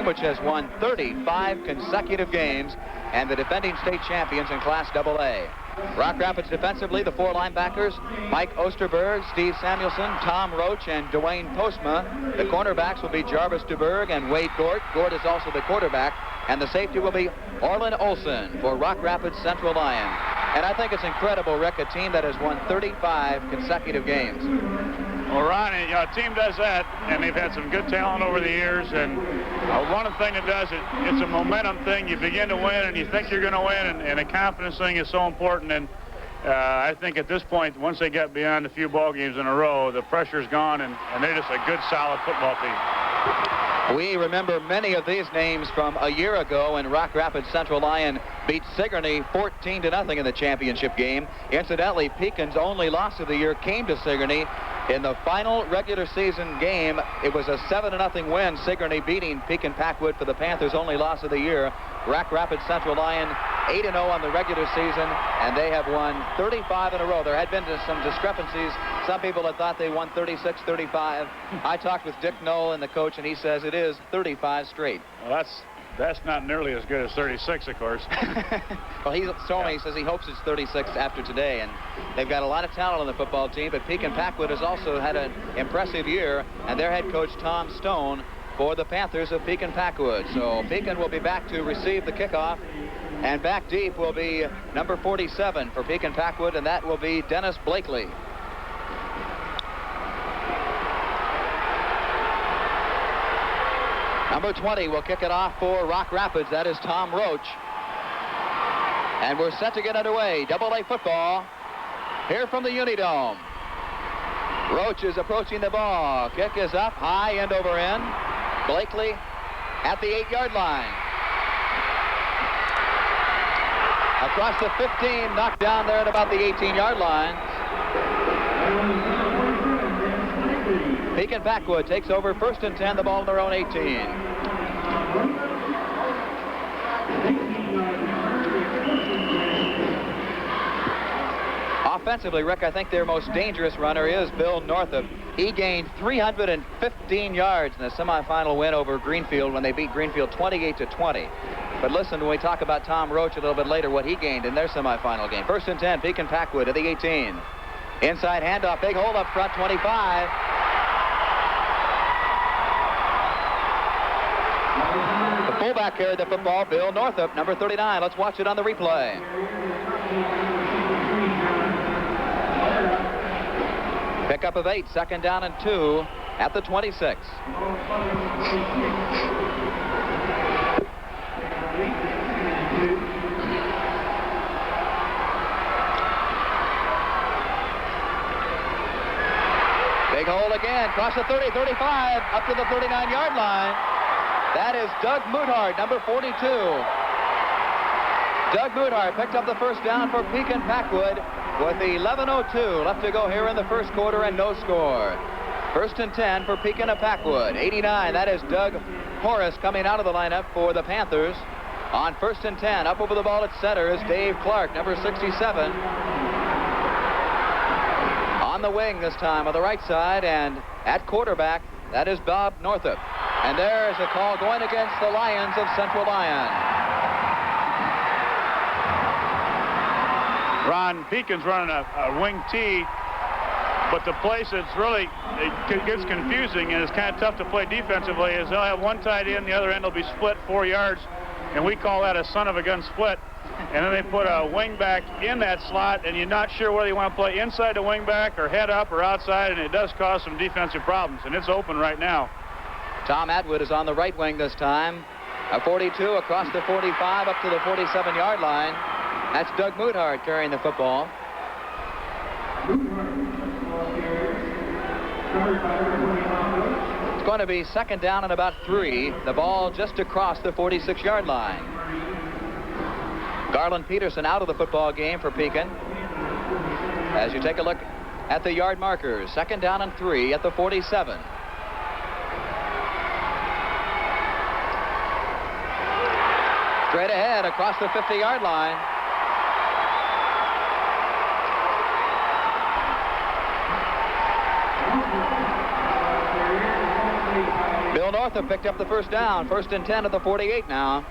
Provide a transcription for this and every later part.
team which has won 35 consecutive games and the defending state champions in Class AA. Rock Rapids defensively, the 4 linebackers, Mike Osterberg, Steve Samuelson, Tom Roach, and Dwayne Postma. The cornerbacks will be Jarvis DeBerg and Wade Gort. Gort is also the quarterback. And the safety will be Orlin Olson for Rock Rapids Central Lyon. And I think it's incredible, Rick, a team that has won 35 consecutive games. Well, Ronnie, a team does that, and they've had some good talent over the years. And one thing that does it, it's a momentum thing. You begin to win, and you think you're going to win, and the confidence thing is so important. And I think at this point, once they get beyond a few ball games in a row, the pressure's gone, and they're just a good, solid football team. We remember many of these names from a year ago when Rock Rapids Central Lyon beat Sigourney 14-0 in the championship game. Incidentally, Pekin's only loss of the year came to Sigourney in the final regular season game. It was a 7-0 win, Sigourney beating Pekin Packwood for the Panthers' only loss of the year. Rock Rapids Central Lyon 8-0 on the regular season, and they have won 35 in a row. There had been some discrepancies. Some people had thought they won 36-35. I talked with Dick Knoll and the coach, and he says it is 35 straight. Well, that's not nearly as good as 36, of course. Well, he told me, he says he hopes it's 36 after today, and they've got a lot of talent on the football team, but Pekin Packwood has also had an impressive year, and their head coach, Tom Stone, for the Panthers of Pekin Packwood. So Pekin will be back to receive the kickoff, and back deep will be number 47 for Pekin Packwood, and that will be Dennis Blakely. Number 20 will kick it off for Rock Rapids. That is Tom Roach. And we're set to get underway. AA football here from the Unidome. Roach is approaching the ball. Kick is up, high, end over end. Blakely at the 8-yard line. Across the 15, knocked down there at about the 18-yard line. Pekin Packwood takes over 1st and 10, the ball in their own 18. Offensively, Rick, I think their most dangerous runner is Bill Northup. He gained 315 yards in the semifinal win over Greenfield when they beat Greenfield 28-20. But listen, when we talk about Tom Roach a little bit later, what he gained in their semifinal game. 1st and 10, Pekin Packwood at the 18. Inside handoff, big hole up front, 25. The fullback carried the football, Bill Northup, number 39. Let's watch it on the replay. Pickup of 8, 2nd down and 2 at the 26. Big hole again, across the 30, 35, up to the 39-yard line. That is Doug Muthard, number 42. Doug Muthard picked up the 1st down for Pekin Packwood with 11:02 left to go here in the 1st quarter and no score. 1st and 10 for Pekin of Packwood. 89, that is Doug Horace coming out of the lineup for the Panthers. On 1st and 10, up over the ball at center is Dave Clark, number 67. On the wing this time on the right side, and at quarterback, that is Bob Northup. And there's a call going against the Lions of Central Lyon. Ron, Pekin's running a wing T, but the place that's really, it gets confusing and it's kind of tough to play defensively is they'll have one tight end, the other end will be split 4 yards, and we call that a son of a gun split. And then they put a wing back in that slot, and you're not sure whether you want to play inside the wing back or head up or outside, and it does cause some defensive problems, and it's open right now. Tom Atwood is on the right wing this time. A 42 across the 45 up to the 47-yard line. That's Doug Muthard carrying the football. It's going to be 2nd down and about 3. The ball just across the 46-yard line. Garland Peterson out of the football game for Pekin. As you take a look at the yard markers, 2nd down and 3 at the 47. Straight ahead across the 50-yard line. Bill Northup picked up the first down. 1st and 10 at the 48 now.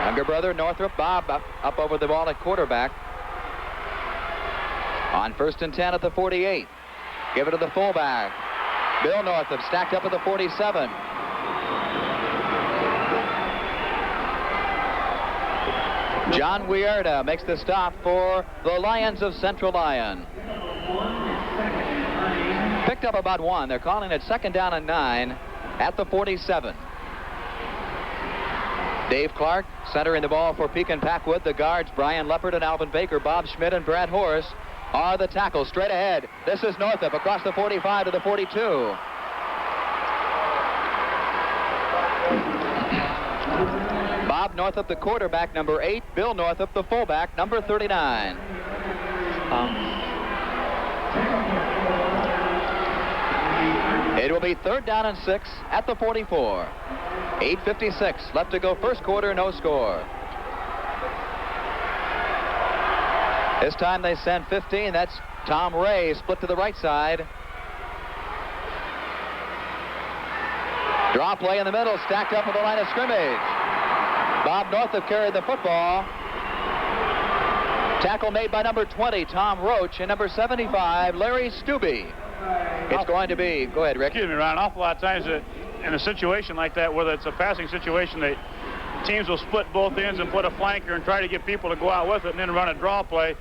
Younger brother Northup, Bob, up over the ball at quarterback. On 1st and 10 at the 48. Give it to the fullback. Bill Northup stacked up at the 47. John Weirda makes the stop for the Lions of Central Lyon. Picked up about 1. They're calling it 2nd down and 9 at the 47. Dave Clark centering the ball for Pekin Packwood. The guards, Brian Leopard and Alvin Baker, Bob Schmidt and Brad Horace, are the tackles. Straight ahead, this is Northup across the 45 to the 42. Bob Northup, the quarterback, number 8. Bill Northup, the fullback, number 39. It will be 3rd down and 6 at the 44. 8:56 left to go. First quarter, no score. This time they send 15. That's Tom Ray, split to the right side. Draw play in the middle, stacked up at the line of scrimmage. Bob Northup carried the football. Tackle made by number 20, Tom Roach, and number 75, Larry Stubbe. It's going to be, go ahead, Rick. Excuse me, Ron, an awful lot of times in a situation like that, whether it's a passing situation, teams will split both ends and put a flanker and try to get people to go out with it and then run a draw play.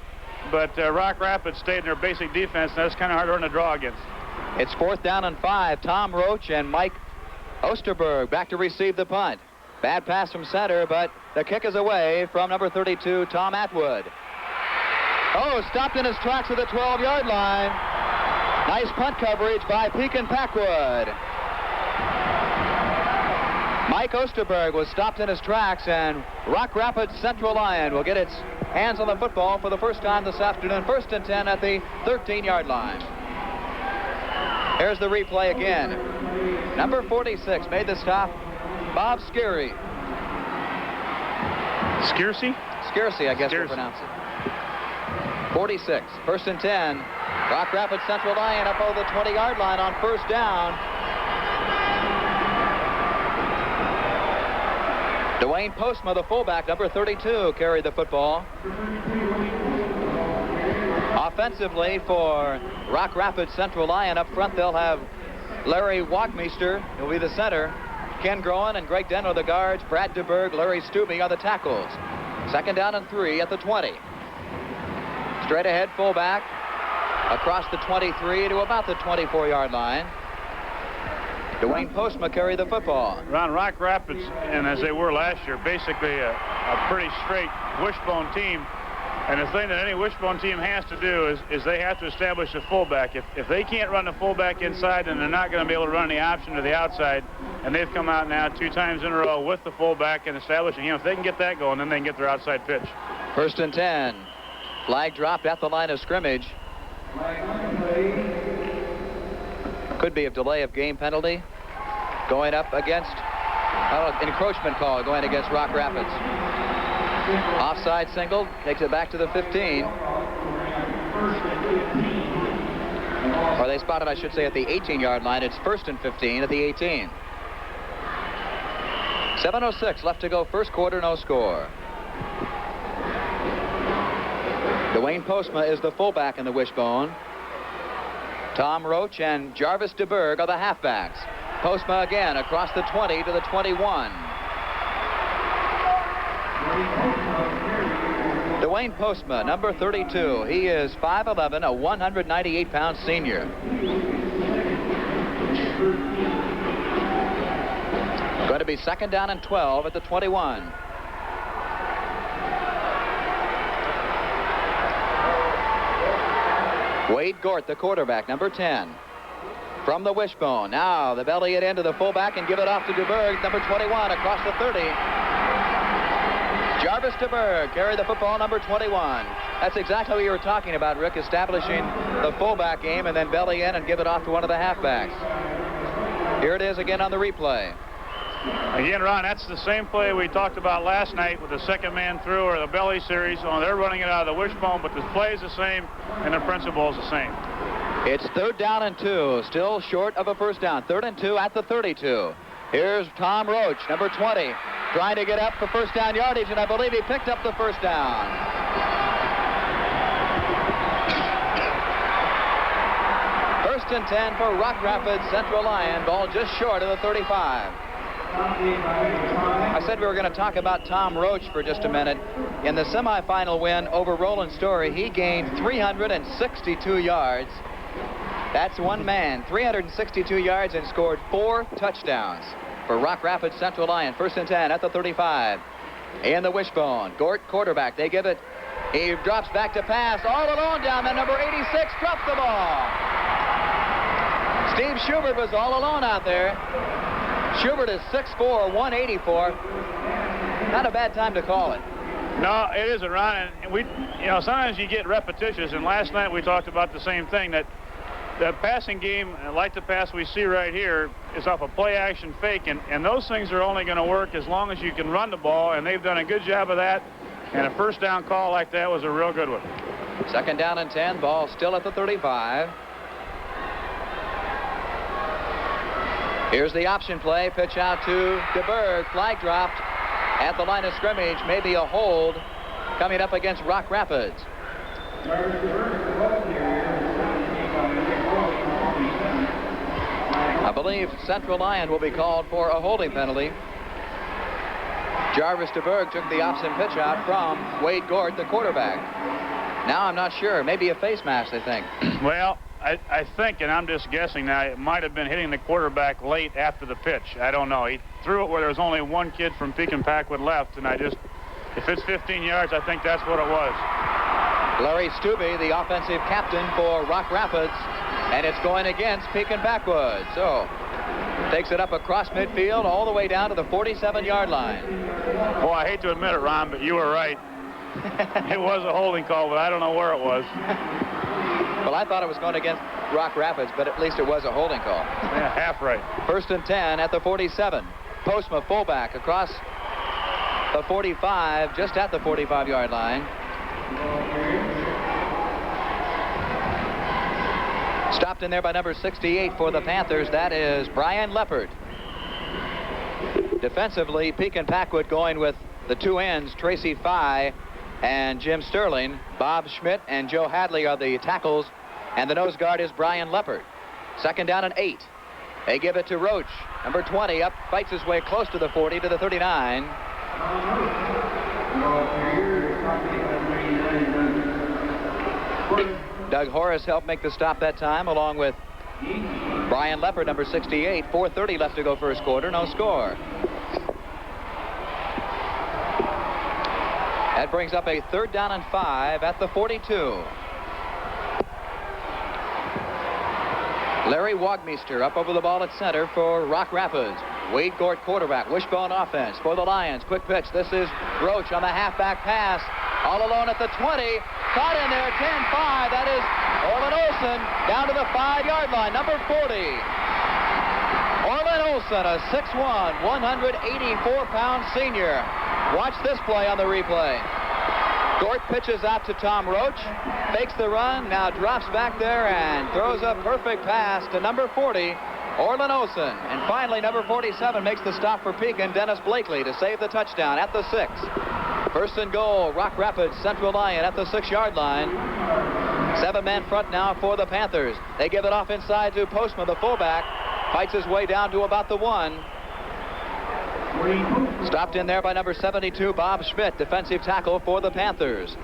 But Rock Rapids stayed in their basic defense, and that's kind of hard to run a draw against. It's 4th down and 5. Tom Roach and Mike Osterberg back to receive the punt. Bad pass from center, but the kick is away from number 32, Tom Atwood. Oh, stopped in his tracks at the 12-yard line. Nice punt coverage by Pekin Packwood. Mike Osterberg was stopped in his tracks, and Rock Rapids Central Lyon will get its hands on the football for the first time this afternoon. 1st and 10 at the 13-yard line. Here's the replay again. Number 46 made the stop. Bob Skeery. Skeersey? Skeersey, I guess we'll pronounce it. 46. 1st and 10. Rock Rapids Central Lyon up over the 20-yard line on 1st down. Dwayne Postma, the fullback, number 32, carried the football. Offensively for Rock Rapids Central Lyon, up front they'll have Larry Wagmeister, who'll be the center. Ken Groen and Greg Denno, the guards. Brad DeBerg, Larry Stubbe are the tackles. 2nd down and 3 at the 20. Straight ahead fullback across the 23 to about the 24-yard line. Dwayne Postma carried the football. Ron, Rock Rapids, and as they were last year, basically a pretty straight wishbone team. And the thing that any wishbone team has to do is they have to establish a fullback. If they can't run the fullback inside, then they're not going to be able to run the option to the outside. And they've come out now 2 times in a row with the fullback and establishing him. If they can get that going, then they can get their outside pitch. 1st and 10. Flag dropped at the line of scrimmage. Could be a delay of game penalty going up against encroachment call going against Rock Rapids. Offside single, takes it back to the 15. Or they spotted, I should say, at the 18-yard line. It's 1st and 15 at the 18. 7:06 left to go, first quarter, no score. Dwayne Postma is the fullback in the wishbone. Tom Roach and Jarvis DeBerg are the halfbacks. Postma again across the 20 to the 21. Dwayne Postma, number 32. He is 5'11", a 198-pound senior. Going to be 2nd down and 12 at the 21. Wade Gort, the quarterback, number 10. From the wishbone. Now the belly it into the fullback and give it off to DeBerg, number 21, across the 30. Jarvis DeBerg carried the football, number 21. That's exactly what you were talking about, Rick, establishing the fullback game and then belly in and give it off to one of the halfbacks. Here it is again on the replay. Again, Ron, that's the same play we talked about last night with the second man through or the belly series. Oh, they're running it out of the wishbone, but the play is the same and the principle is the same. It's 3rd down and 2, still short of a first down. 3rd and 2 at the 32. Here's Tom Roach, number 20, trying to get up for first down yardage, and I believe he picked up the first down. First and 10 for Rock Rapids Central Lyon. Ball just short of the 35. I said we were going to talk about Tom Roach for just a minute. In the semifinal win over Roland Story, he gained 362 yards. That's one man, 362 yards, and scored 4 touchdowns for Rock Rapids Central Lyon. First and 10 at the 35. In the wishbone, Gort, quarterback. They give it. He drops back to pass. All alone down there, number 86, dropped the ball. Steve Schubert was all alone out there. Schubert is 6'4", 184. Not a bad time to call it. No, it isn't, Ron. And we, sometimes you get repetitious. And last night we talked about the same thing, that the passing game, like the pass we see right here, is off a play-action fake. And those things are only going to work as long as you can run the ball. And they've done a good job of that. And a first down call like that was a real good one. 2nd down and 10. Ball still at the 35. Here's the option play. Pitch out to DeBerg. Flag dropped at the line of scrimmage. Maybe a hold coming up against Rock Rapids. I believe Central Lyon will be called for a holding penalty. Jarvis DeBerg took the option pitch out from Wade Gort, the quarterback. Now I'm not sure. Maybe a face mask, they think. Well, I think, and I'm just guessing now, it might have been hitting the quarterback late after the pitch. I don't know. He threw it where there was only one kid from Pekin Packwood left, and if it's 15 yards, I think that's what it was. Larry Stubbe, the offensive captain for Rock Rapids, and it's going against Pekin Packwood. So, takes it up across midfield all the way down to the 47-yard line. Well, I hate to admit it, Ron, but you were right. It was a holding call, but I don't know where it was. Well, I thought it was going against Rock Rapids, but at least it was a holding call. Yeah, half right. 1st and 10 at the 47. Postma, fullback, across the 45, just at the 45-yard line. Stopped in there by number 68 for the Panthers. That is Brian Leopard. Defensively, Pekin Packwood going with the two ends, Tracy Fye and Jim Sterling. Bob Schmidt and Joe Hadley are the tackles, and the nose guard is Brian Leopard. 2nd down and 8. They give it to Roach. Number 20 up, fights his way close to the 40, to the 39. Doug Horace helped make the stop that time, along with Brian Leopard, number 68. 4:30 left to go first quarter, no score. That brings up a 3rd down and 5 at the 42. Larry Wagmeister up over the ball at center for Rock Rapids. Wade Gort, quarterback. Wishbone offense for the Lions. Quick pitch. This is Roach on the halfback pass. All alone at the 20. Caught in there, 10-5. That is Orlin Olson down to the 5-yard line, number 40. Orlin Olson, a 6'1", 184-pound senior. Watch this play on the replay. Gort pitches out to Tom Roach, fakes the run, now drops back there and throws a perfect pass to number 40, Orlin Olson. And finally, number 47 makes the stop for Pekin, Dennis Blakely, to save the touchdown at the 6. 1st and goal, Rock Rapids Central Lyon at the 6-yard line. 7-man front now for the Panthers. They give it off inside to Postma, the fullback. Fights his way down to about the 1. Stopped in there by number 72, Bob Schmidt, defensive tackle for the Panthers.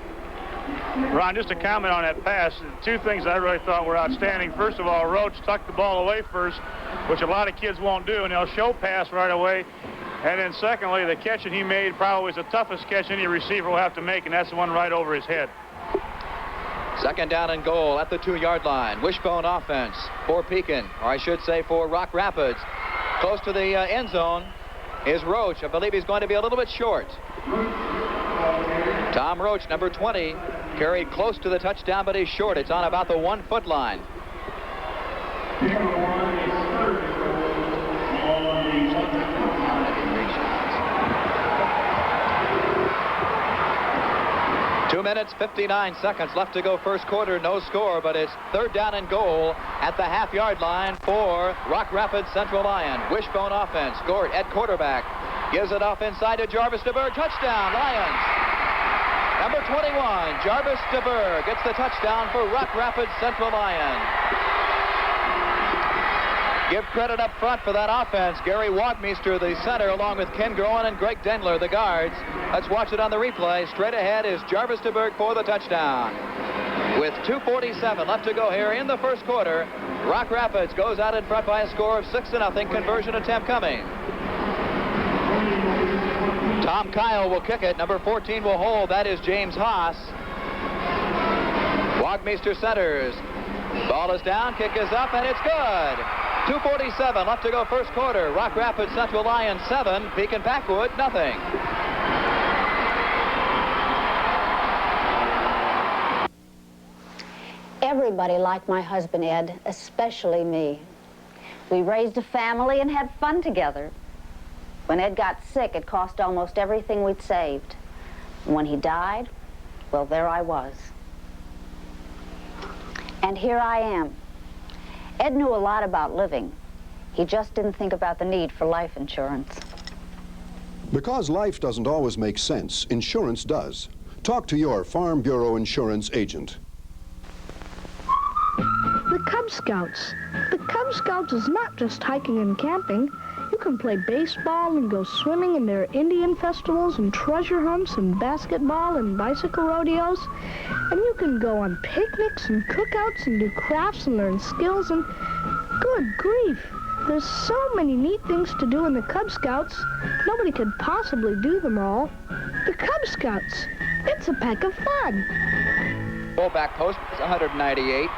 Ron, just a comment on that pass. 2 things I really thought were outstanding. First of all, Roach tucked the ball away first, which a lot of kids won't do, and they'll show pass right away. And then secondly, the catch that he made probably is the toughest catch any receiver will have to make, and that's the one right over his head. 2nd down and goal at the 2-yard line. Wishbone offense for Pekin, or I should say for Rock Rapids. Close to the end zone is Roach. I believe he's going to be a little bit short. Tom Roach, number 20, carried close to the touchdown, but he's short. It's on about the 1-foot line. minutes, 59 seconds left to go first quarter. No score, but it's third down and goal at the half-yard line for Rock Rapids Central Lyon. Wishbone offense. Gort at quarterback. Gives it off inside to Jarvis DeBerg. Touchdown, Lions. Number 21, Jarvis DeBerg gets the touchdown for Rock Rapids Central Lyon. Give credit up front for that offense. Gary Wagmeister, the center, along with Ken Groen and Greg Dendler, the guards. Let's watch it on the replay. Straight ahead is Jarvis DeBerg for the touchdown. With 2:47 left to go here in the first quarter, Rock Rapids goes out in front by a score of 6-0. Conversion attempt coming. Tom Kyle will kick it. Number 14 will hold. That is James Haas. Wagmeister centers. Ball is down. Kick is up, and it's good. 2:47 left to go first quarter. Rock Rapids Central Lyon 7, Pekin Packwood nothing. Everybody liked my husband, Ed, especially me. We raised a family and had fun together. When Ed got sick, it cost almost everything we'd saved. And when he died, well, there I was. And here I am. Ed knew a lot about living. He just didn't think about the need for life insurance. Because life doesn't always make sense, insurance does. Talk to your Farm Bureau insurance agent. The Cub Scouts. The Cub Scouts is not just hiking and camping. You can play baseball and go swimming in their Indian festivals and treasure hunts and basketball and bicycle rodeos. And you can go on picnics and cookouts and do crafts and learn skills and... Good grief! There's so many neat things to do in the Cub Scouts. Nobody could possibly do them all. The Cub Scouts. It's a peck of fun. Fullback post is 198.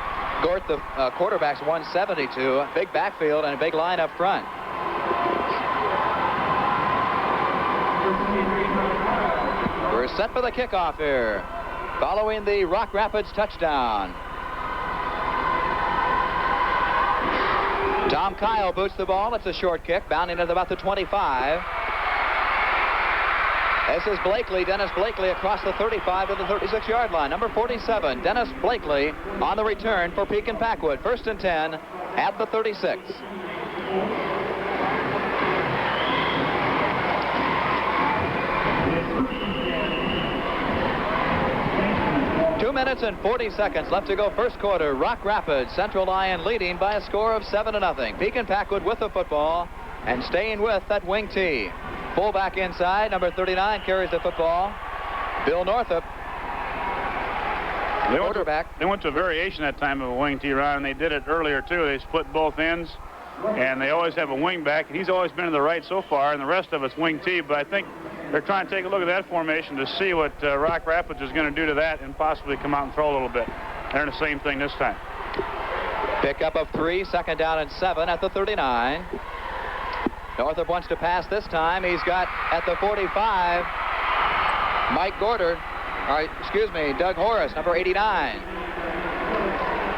Gort, the quarterback's 172. Big backfield and a big line up front. We're set for the kickoff here, following the Rock Rapids touchdown. Tom Kyle boots the ball. It's a short kick, bounding at about the 25. This is Blakely, Dennis Blakely, across the 35 to the 36-yard line. Number 47, Dennis Blakely, on the return for Pekin Packwood. First and 10 at the 36. 2 minutes and 40 seconds left to go first quarter. Rock Rapids Central Lyon leading by a score of 7-0. Pekin Packwood with the football and staying with that wing tee. Fullback inside, number 39 carries the football. Bill Northup, quarterback. They went to a variation that time of a wing tee, Ron, and they did it earlier too. They split both ends, and they always have a wing back. And he's always been to the right so far, and the rest of it's wing tee. But I think they're trying to take a look at that formation to see what Rock Rapids is going to do to that and possibly come out and throw a little bit. They're in the same thing this time. Pickup of 3, second down and 7 at the 39. Northup wants to pass this time. He's got at the 45, Doug Horace, number 89.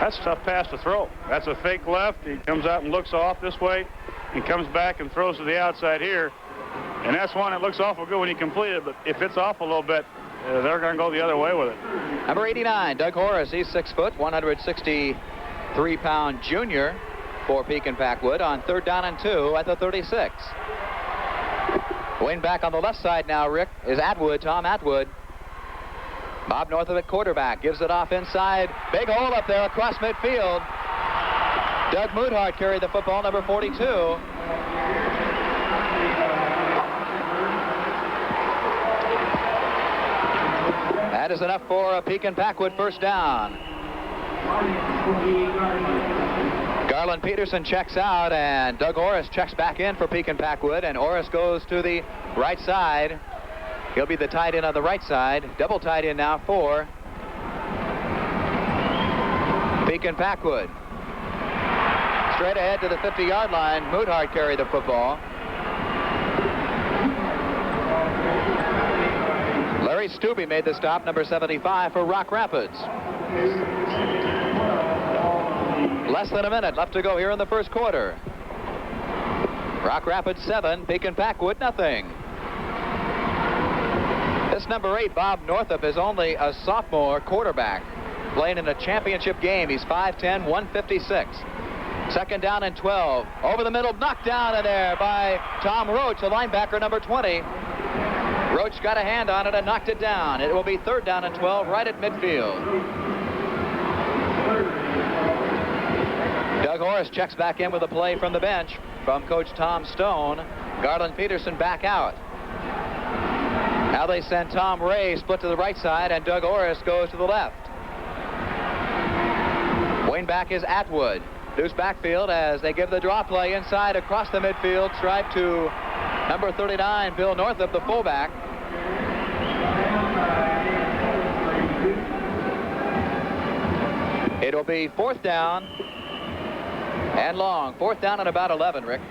That's a tough pass to throw. That's a fake left. He comes out and looks off this way. He comes back and throws to the outside here. And that's one that looks awful good when you complete it, but if it's off a little bit, they're going to go the other way with it. Number 89, Doug Horace. He's 6 foot, 163-pound junior for Pekin Packwood on third down and 2 at the 36. Going back on the left side now, Rick, is Tom Atwood. Bob Northup at quarterback, gives it off inside. Big hole up there across midfield. Doug Moodhart carried the football, number 42. That is enough for a Pekin Packwood first down. Garland Peterson checks out, and Doug Horace checks back in for Pekin Packwood, and Horace goes to the right side. He'll be the tight end on the right side. Double tight end now for Pekin Packwood. Straight ahead to the 50-yard line. Moodhart carried the football. Larry Stubbe made the stop, number 75 for Rock Rapids. Less than a minute left to go here in the first quarter. Rock Rapids 7, Pekin Packwood nothing. This This number 8, Bob Northup, is only a sophomore quarterback playing in a championship game. He's 5'10", 156. Second down and 12. Over the middle, knocked down in there by Tom Roach, the linebacker, number 20. Roach got a hand on it and knocked it down. It will be third down and 12 right at midfield. Doug Horace checks back in with a play from the bench from Coach Tom Stone. Garland Peterson back out. Now they send Tom Ray split to the right side, and Doug Horace goes to the left. Wing back is Atwood. Loose backfield as they give the draw play inside across the midfield stripe to number 39, Bill Northup, the fullback. It'll be fourth down and long. Fourth down and about 11, Rick.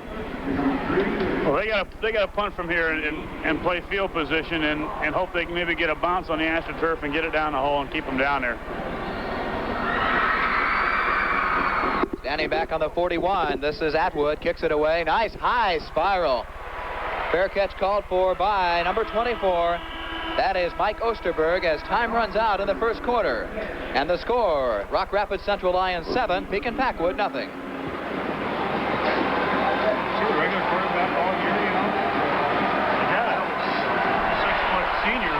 Well, they got to punt from here and play field position and hope they can maybe get a bounce on the AstroTurf and get it down the hole and keep them down there. Standing back on the 41, this is Atwood, kicks it away. Nice high spiral. Fair catch called for by number 24. That is Mike Osterberg as time runs out in the first quarter. And the score, Rock Rapids Central Lions 7, Pekin Packwood nothing. Regular quarterback all year, you know? Yeah, 6-foot senior.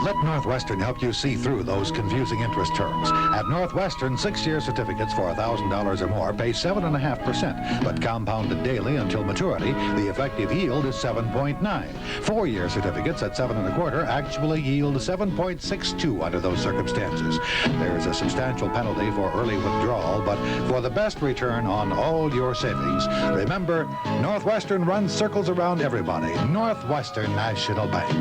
Let Northwestern help you see through those confusing interest terms. At Northwestern, 6-year certificates for $1,000 or more pay 7.5%, but compounded daily until maturity, the effective yield is 7.9. 4-year certificates at 7.25 actually yield 7.62 under those circumstances. There's a substantial penalty for early withdrawal, but for the best return on all your savings, remember, Northwestern runs circles around everybody. Northwestern National Bank.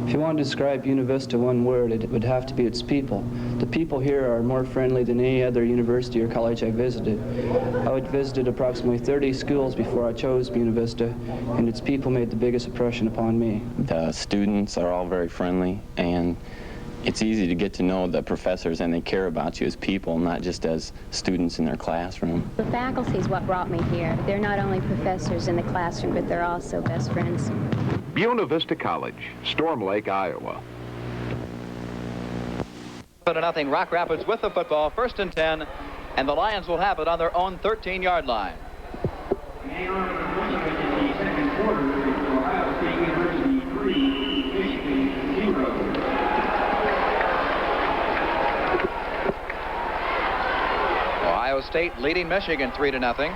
If you want to describe Univista one word, it would have to be its people. The people here are more friendly than any other university or college I visited. I had visited approximately 30 schools before I chose Univista, and its people made the biggest impression upon me. The students are all very friendly, and it's easy to get to know the professors, and they care about you as people, not just as students in their classroom. The faculty is what brought me here. They're not only professors in the classroom, but they're also best friends. Buena Vista College, Storm Lake, Iowa. 7-0 Rock Rapids with the football, 1st and 10, and the Lions will have it on their own 13-yard line. Ohio State leading Michigan 3-0.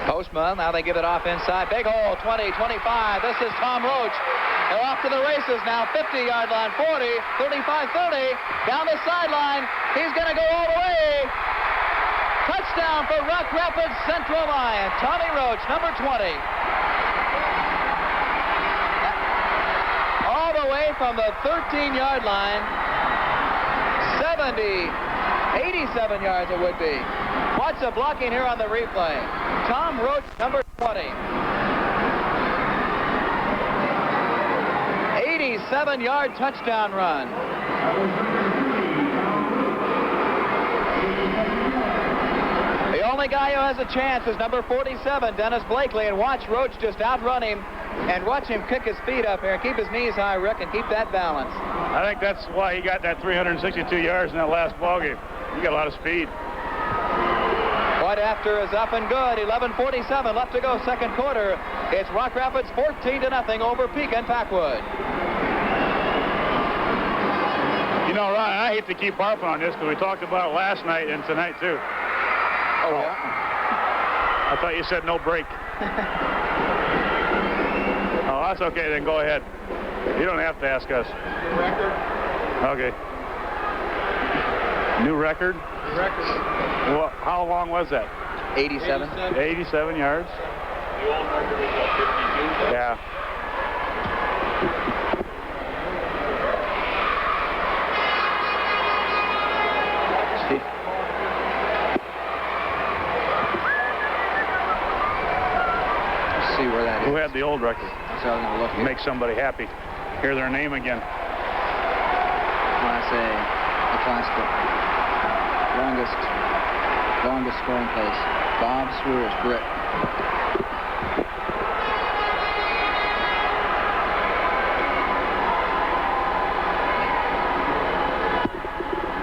Postma, now they give it off inside. Big hole, 20, 25. This is Tom Roach. They're off to the races now. 50-yard line, 40, 35, 30. Down the sideline. He's going to go all the way. Touchdown for Rock Rapids Central Lyon. Tommy Roach, number 20. All the way from the 13-yard line. 87 yards it would be. Watch the blocking here on the replay. Tom Roach, number 20. 87-yard touchdown run. The only guy who has a chance is number 47, Dennis Blakely, and watch Roach just outrun him and watch him kick his feet up here. Keep his knees high, Rick, and keep that balance. I think that's why he got that 362 yards in that last ball game. He got a lot of speed. Point after is up and good. 11:47 left to go, second quarter. It's Rock Rapids 14-0 over Pekin Packwood. You know, Ryan, I hate to keep harping on this because we talked about it last night and tonight too. Oh, yeah? I thought you said no break. Oh, that's okay, then go ahead. You don't have to ask us. New record. Okay. New record? New record. Well, how long was that? 87. 87 yards. The old record was 52. Yeah. Let's see where that is. Who had the old record? That's how I'm going to look at. Make somebody happy. Hear their name again. Class A, the class book. Longest scoring place. Bob Swears, Britt.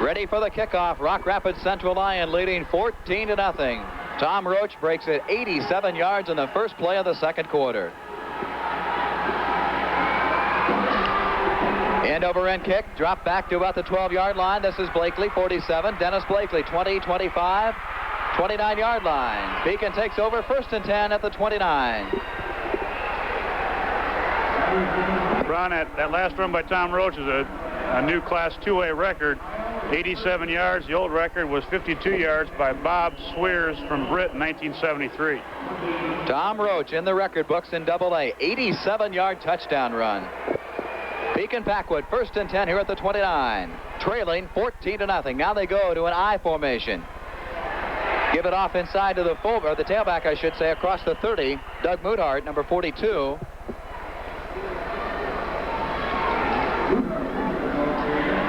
Ready for the kickoff. Rock Rapids Central Lyon leading 14-0. Tom Roach breaks it 87 yards in the first play of the second quarter. End-over-end kick, drop back to about the 12-yard line. This is Blakely, 47. Dennis Blakely, 20, 25, 29-yard line. Pekin takes over, 1st and 10 at the 29. Ron, that last run by Tom Roach is a new Class 2A record, 87 yards. The old record was 52 yards by Bob Swears from Britt in 1973. Tom Roach in the record books in AA, 87-yard touchdown run. Pekin Packwood, 1st and 10 here at the 29. Trailing 14-0. Now they go to an I formation. Give it off inside to the the tailback, I should say, across the 30. Doug Muthart, number 42.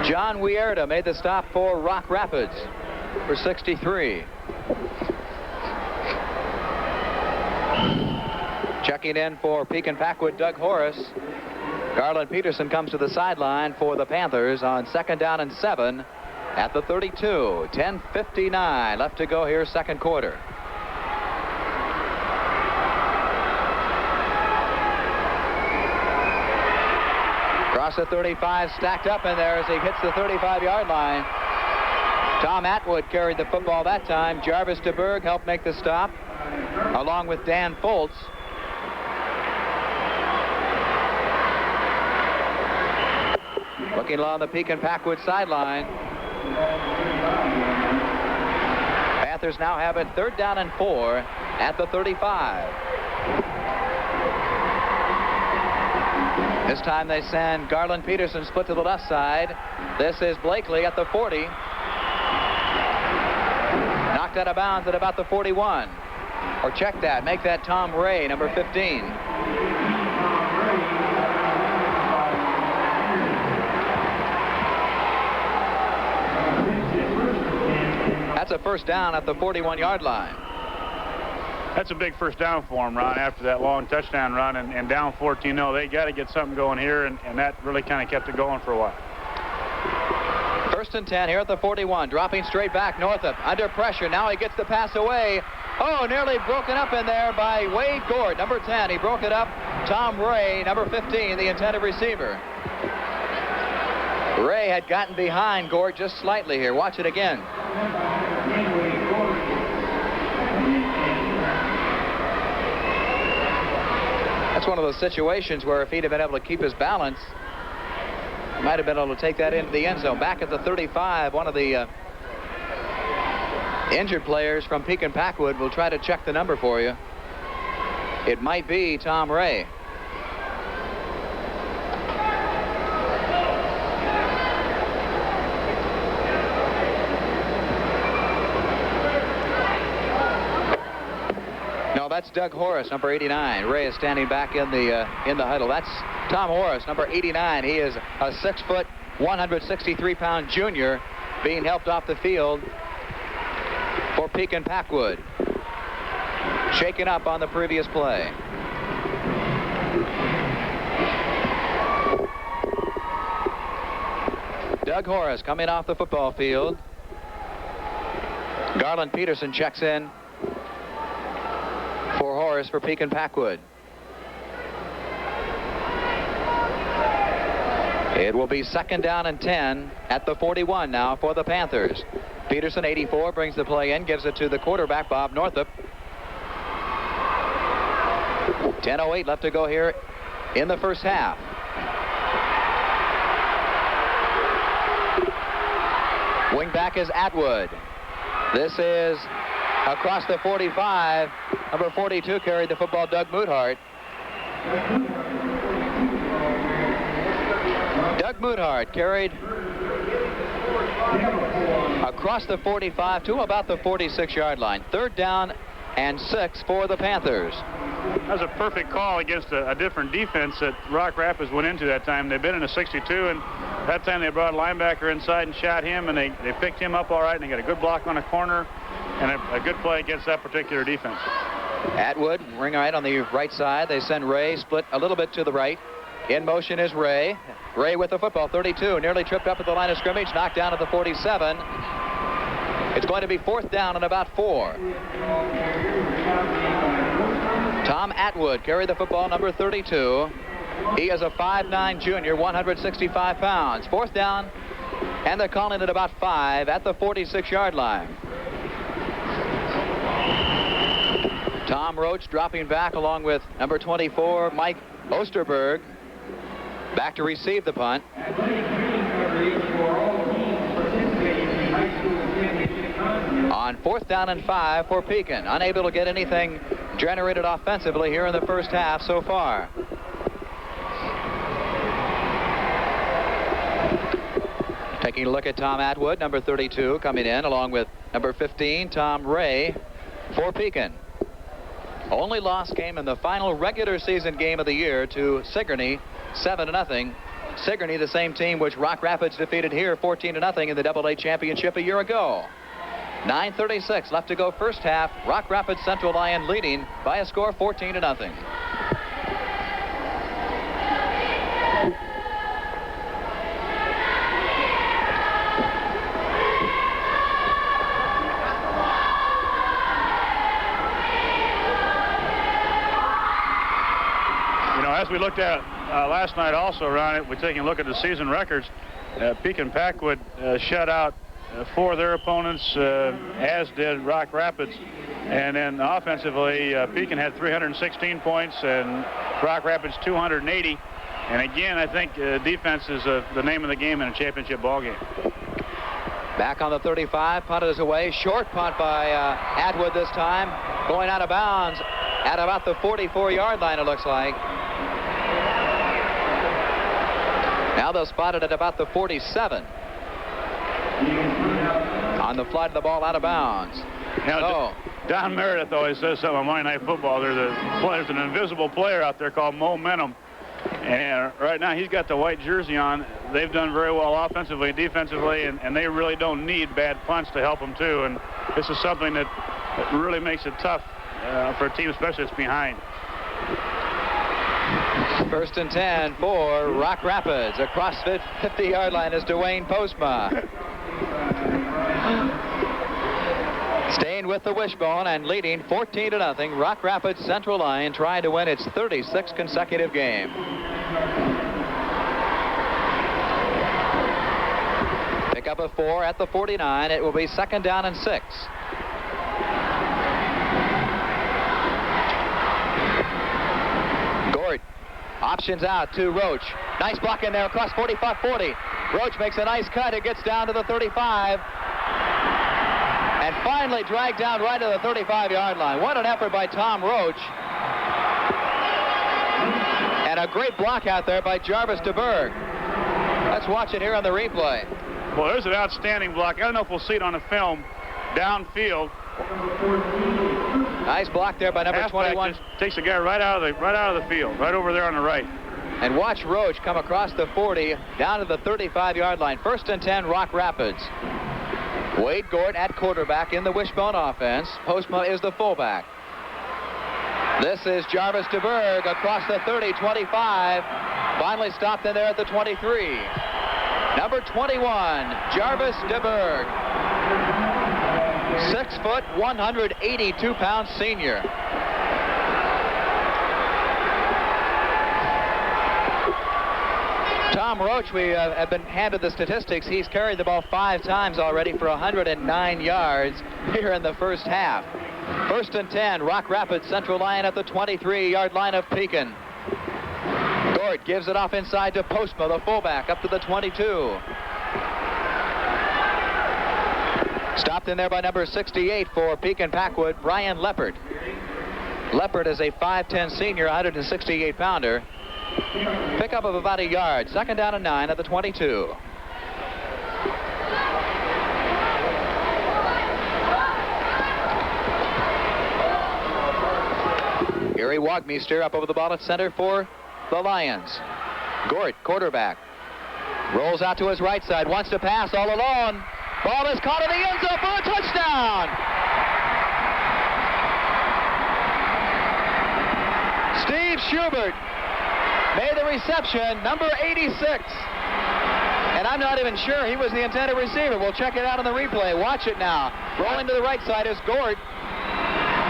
John Wierda made the stop for Rock Rapids for 63. Checking in for Pekin Packwood, Doug Horace. Garland Peterson comes to the sideline for the Panthers on 2nd down and 7 at the 32. 10:59 left to go here, second quarter. Across the 35, stacked up in there as he hits the 35-yard line. Tom Atwood carried the football that time. Jarvis DeBerg helped make the stop, along with Dan Foltz. Looking along the Pekin Packwood sideline. Panthers now have it 3rd down and 4 at the 35. This time they send Garland Peterson split to the left side. This is Blakely at the 40. Knocked out of bounds at about the 41. Or check that, make that Tom Ray, number 15. That's a 1st down at the 41-yard line. That's a big 1st down for him, Ron, after that long touchdown run and down 14-0. They got to get something going here, and that really kind of kept it going for a while. 1st and 10 here at the 41, dropping straight back. Northup under pressure. Now he gets the pass away. Oh, nearly broken up in there by Wade Gord, number 10. He broke it up. Tom Ray, number 15, the intended receiver. Ray had gotten behind Gord just slightly here. Watch it again. That's one of those situations where if he'd have been able to keep his balance, he might have been able to take that into the end zone. Back at the 35, one of the injured players from Pekin Packwood will try to check the number for you. It might be Tom Ray. That's Doug Horace, number 89. Ray is standing back in the huddle. That's Tom Horace, number 89. He is a 6-foot, 163-pound junior being helped off the field for Pekin Packwood. Shaken up on the previous play. Doug Horace coming off the football field. Garland Peterson checks in for Horace for Pekin Packwood. It will be 2nd down and 10 at the 41 now for the Panthers. Peterson, 84, brings the play in, gives it to the quarterback, Bob Northup. 10:08 left to go here in the first half. Wing back is Atwood. This is across the 45. Number 42 carried the football, Doug Muthart. Doug Muthart carried across the 45 to about the 46-yard line. 3rd down and 6 for the Panthers. That was a perfect call against a different defense that Rock Rapids went into that time. They've been in a 62, and that time they brought a linebacker inside and shot him, and they picked him up all right, and they got a good block on a corner and a good play against that particular defense. Atwood, ring right on the right side. They send Ray, split a little bit to the right. In motion is Ray. Ray with the football, 32, nearly tripped up at the line of scrimmage, knocked down at the 47. It's going to be 4th down and about 4. Tom Atwood carried the football, number 32. He is a 5'9" junior, 165 pounds. 4th down, and they're calling it about 5 at the 46-yard line. Tom Roach dropping back along with number 24, Mike Osterberg, back to receive the punt. On 4th down and 5 for Pekin. Unable to get anything generated offensively here in the first half so far. Taking a look at Tom Atwood, number 32, coming in along with number 15, Tom Ray, for Pekin. Only loss came in the final regular season game of the year to Sigourney, 7-0. Sigourney, the same team which Rock Rapids defeated here 14-0 in the AA championship a year ago. 9:36 left to go first half. Rock Rapids Central Lyon leading by a score 14-0. As we looked at last night also, Ron, we're taking a look at the season records. Pekin Packwood shut out 4 of their opponents, as did Rock Rapids. And then offensively, Pekin had 316 points and Rock Rapids 280. And again, I think defense is the name of the game in a championship ball game. Back on the 35, punt is away. Short punt by Atwood this time, going out of bounds at about the 44-yard line, it looks like. Now they'll spot it at about the 47. On the flight of the ball out of bounds. Now, Don Meredith always says something on Monday Night Football. There's an invisible player out there called momentum. And right now he's got the white jersey on. They've done very well offensively and defensively, and they really don't need bad punts to help them too. And this is something that really makes it tough for a team, especially that's behind. 1st and 10 for Rock Rapids. Across the 50-yard line is Dwayne Postma. Staying with the wishbone and leading 14-0. Rock Rapids Central Lyon trying to win its 36th consecutive game. Pick up a 4 at the 49. It will be 2nd down and 6. Gort options out to Roach. Nice block in there across 45-40. Roach makes a nice cut. It gets down to the 35. And finally dragged down right to the 35-yard line. What an effort by Tom Roach. And a great block out there by Jarvis DeBerg. Let's watch it here on the replay. Well, there's an outstanding block. I don't know if we'll see it on the film. Downfield. Nice block there by number 21. Just takes the guy right out of the field, right over there on the right. And watch Roach come across the 40 down to the 35-yard line. 1st and 10, Rock Rapids. Wade Gort at quarterback in the wishbone offense. Postma is the fullback. This is Jarvis DeBerg across the 30, 25. Finally stopped in there at the 23. Number 21, Jarvis DeBerg. 6 foot, 182-pound senior. Tom Roach, we have been handed the statistics. He's carried the ball 5 times already for 109 yards here in the first half. 1st and 10, Rock Rapids Central Lyon at the 23-yard line of Pekin. Gort gives it off inside to Postma, the fullback, up to the 22. Stopped in there by number 68 for Pekin Packwood, Brian Leppard. Leppard is a 5'10 senior, 168-pounder. Pickup of about a yard. 2nd down and 9 at the 22. Gary Wagmeister up over the ball at center for the Lions. Gort, quarterback. Rolls out to his right side. Wants to pass all alone. Ball is caught in the end zone for a touchdown. Steve Schubert made the reception, number 86. And I'm not even sure he was the intended receiver. We'll check it out on the replay. Watch it now. Rolling to the right side is Gort,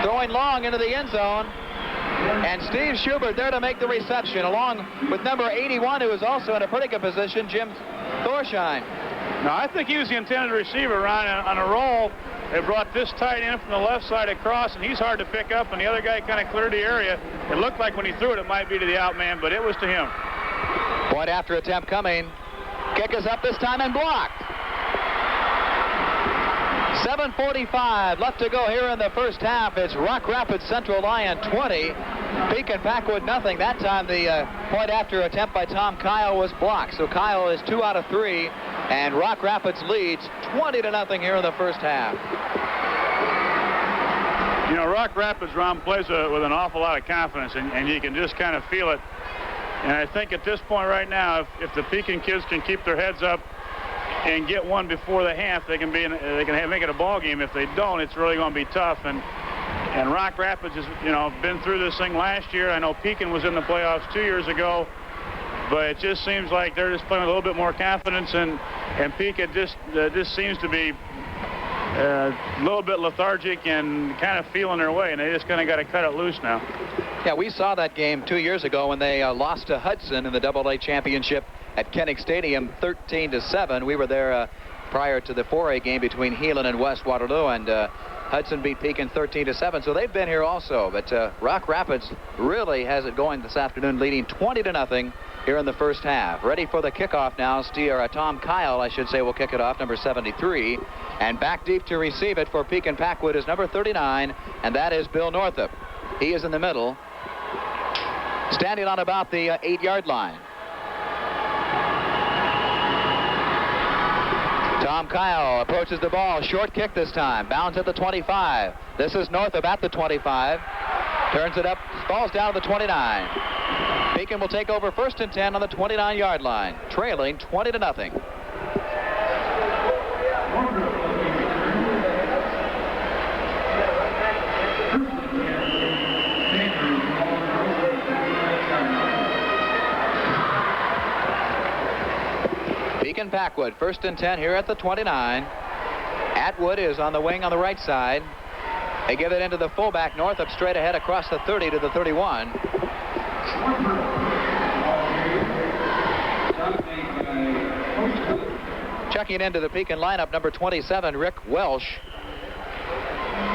throwing long into the end zone. And Steve Schubert there to make the reception, along with number 81, who is also in a pretty good position, Jim Thorshine. Now, I think he was the intended receiver, Ron, on a roll. They brought this tight end from the left side across, and he's hard to pick up, and the other guy kind of cleared the area. It looked like when he threw it, it might be to the out man, but it was to him. Point after attempt coming. Kick is up this time and blocked. 7:45 left to go here in the first half. It's Rock Rapids Central Lyon 20, Pekin Packwood nothing. That time the point after attempt by Tom Kyle was blocked. So Kyle is 2 out of 3, and Rock Rapids leads 20-0 here in the first half. You know, Rock Rapids, Ron, plays with an awful lot of confidence, and you can just kind of feel it. And I think at this point right now, if the Pekin kids can keep their heads up and get one before the half, they can make it a ball game. If they don't, it's really going to be tough. And Rock Rapids has, you know, been through this thing last year. I know Pekin was in the playoffs 2 years ago, but it just seems like they're just playing with a little bit more confidence, and Pekin just seems to be a little bit lethargic and kind of feeling their way, and they just kind of got to cut it loose now. Yeah, we saw that game 2 years ago when they lost to Hudson in the AA championship at Kennick Stadium 13-7. We were there prior to the 4A game between Heelan and West Waterloo, and Hudson beat Pekin 13-7. So they've been here also, but Rock Rapids really has it going this afternoon, leading 20-0 here in the first half. Ready for the kickoff now. Tom Kyle, I should say, will kick it off, number 73. And back deep to receive it for Pekin Packwood is number 39, and that is Bill Northup. He is in the middle, standing on about the 8-yard line. Tom Kyle approaches the ball. Short kick this time. Bounds at the 25. This is Northup at the 25. Turns it up. Falls down to the 29. Pekin will take over 1st and 10 on the 29-yard line, trailing 20-0. Pekin Packwood, 1st and 10 here at the 29. Atwood is on the wing on the right side. They give it into the fullback, Northup, straight ahead across the 30 to the 31. Checking into the Pekin lineup, number 27, Rick Welsh.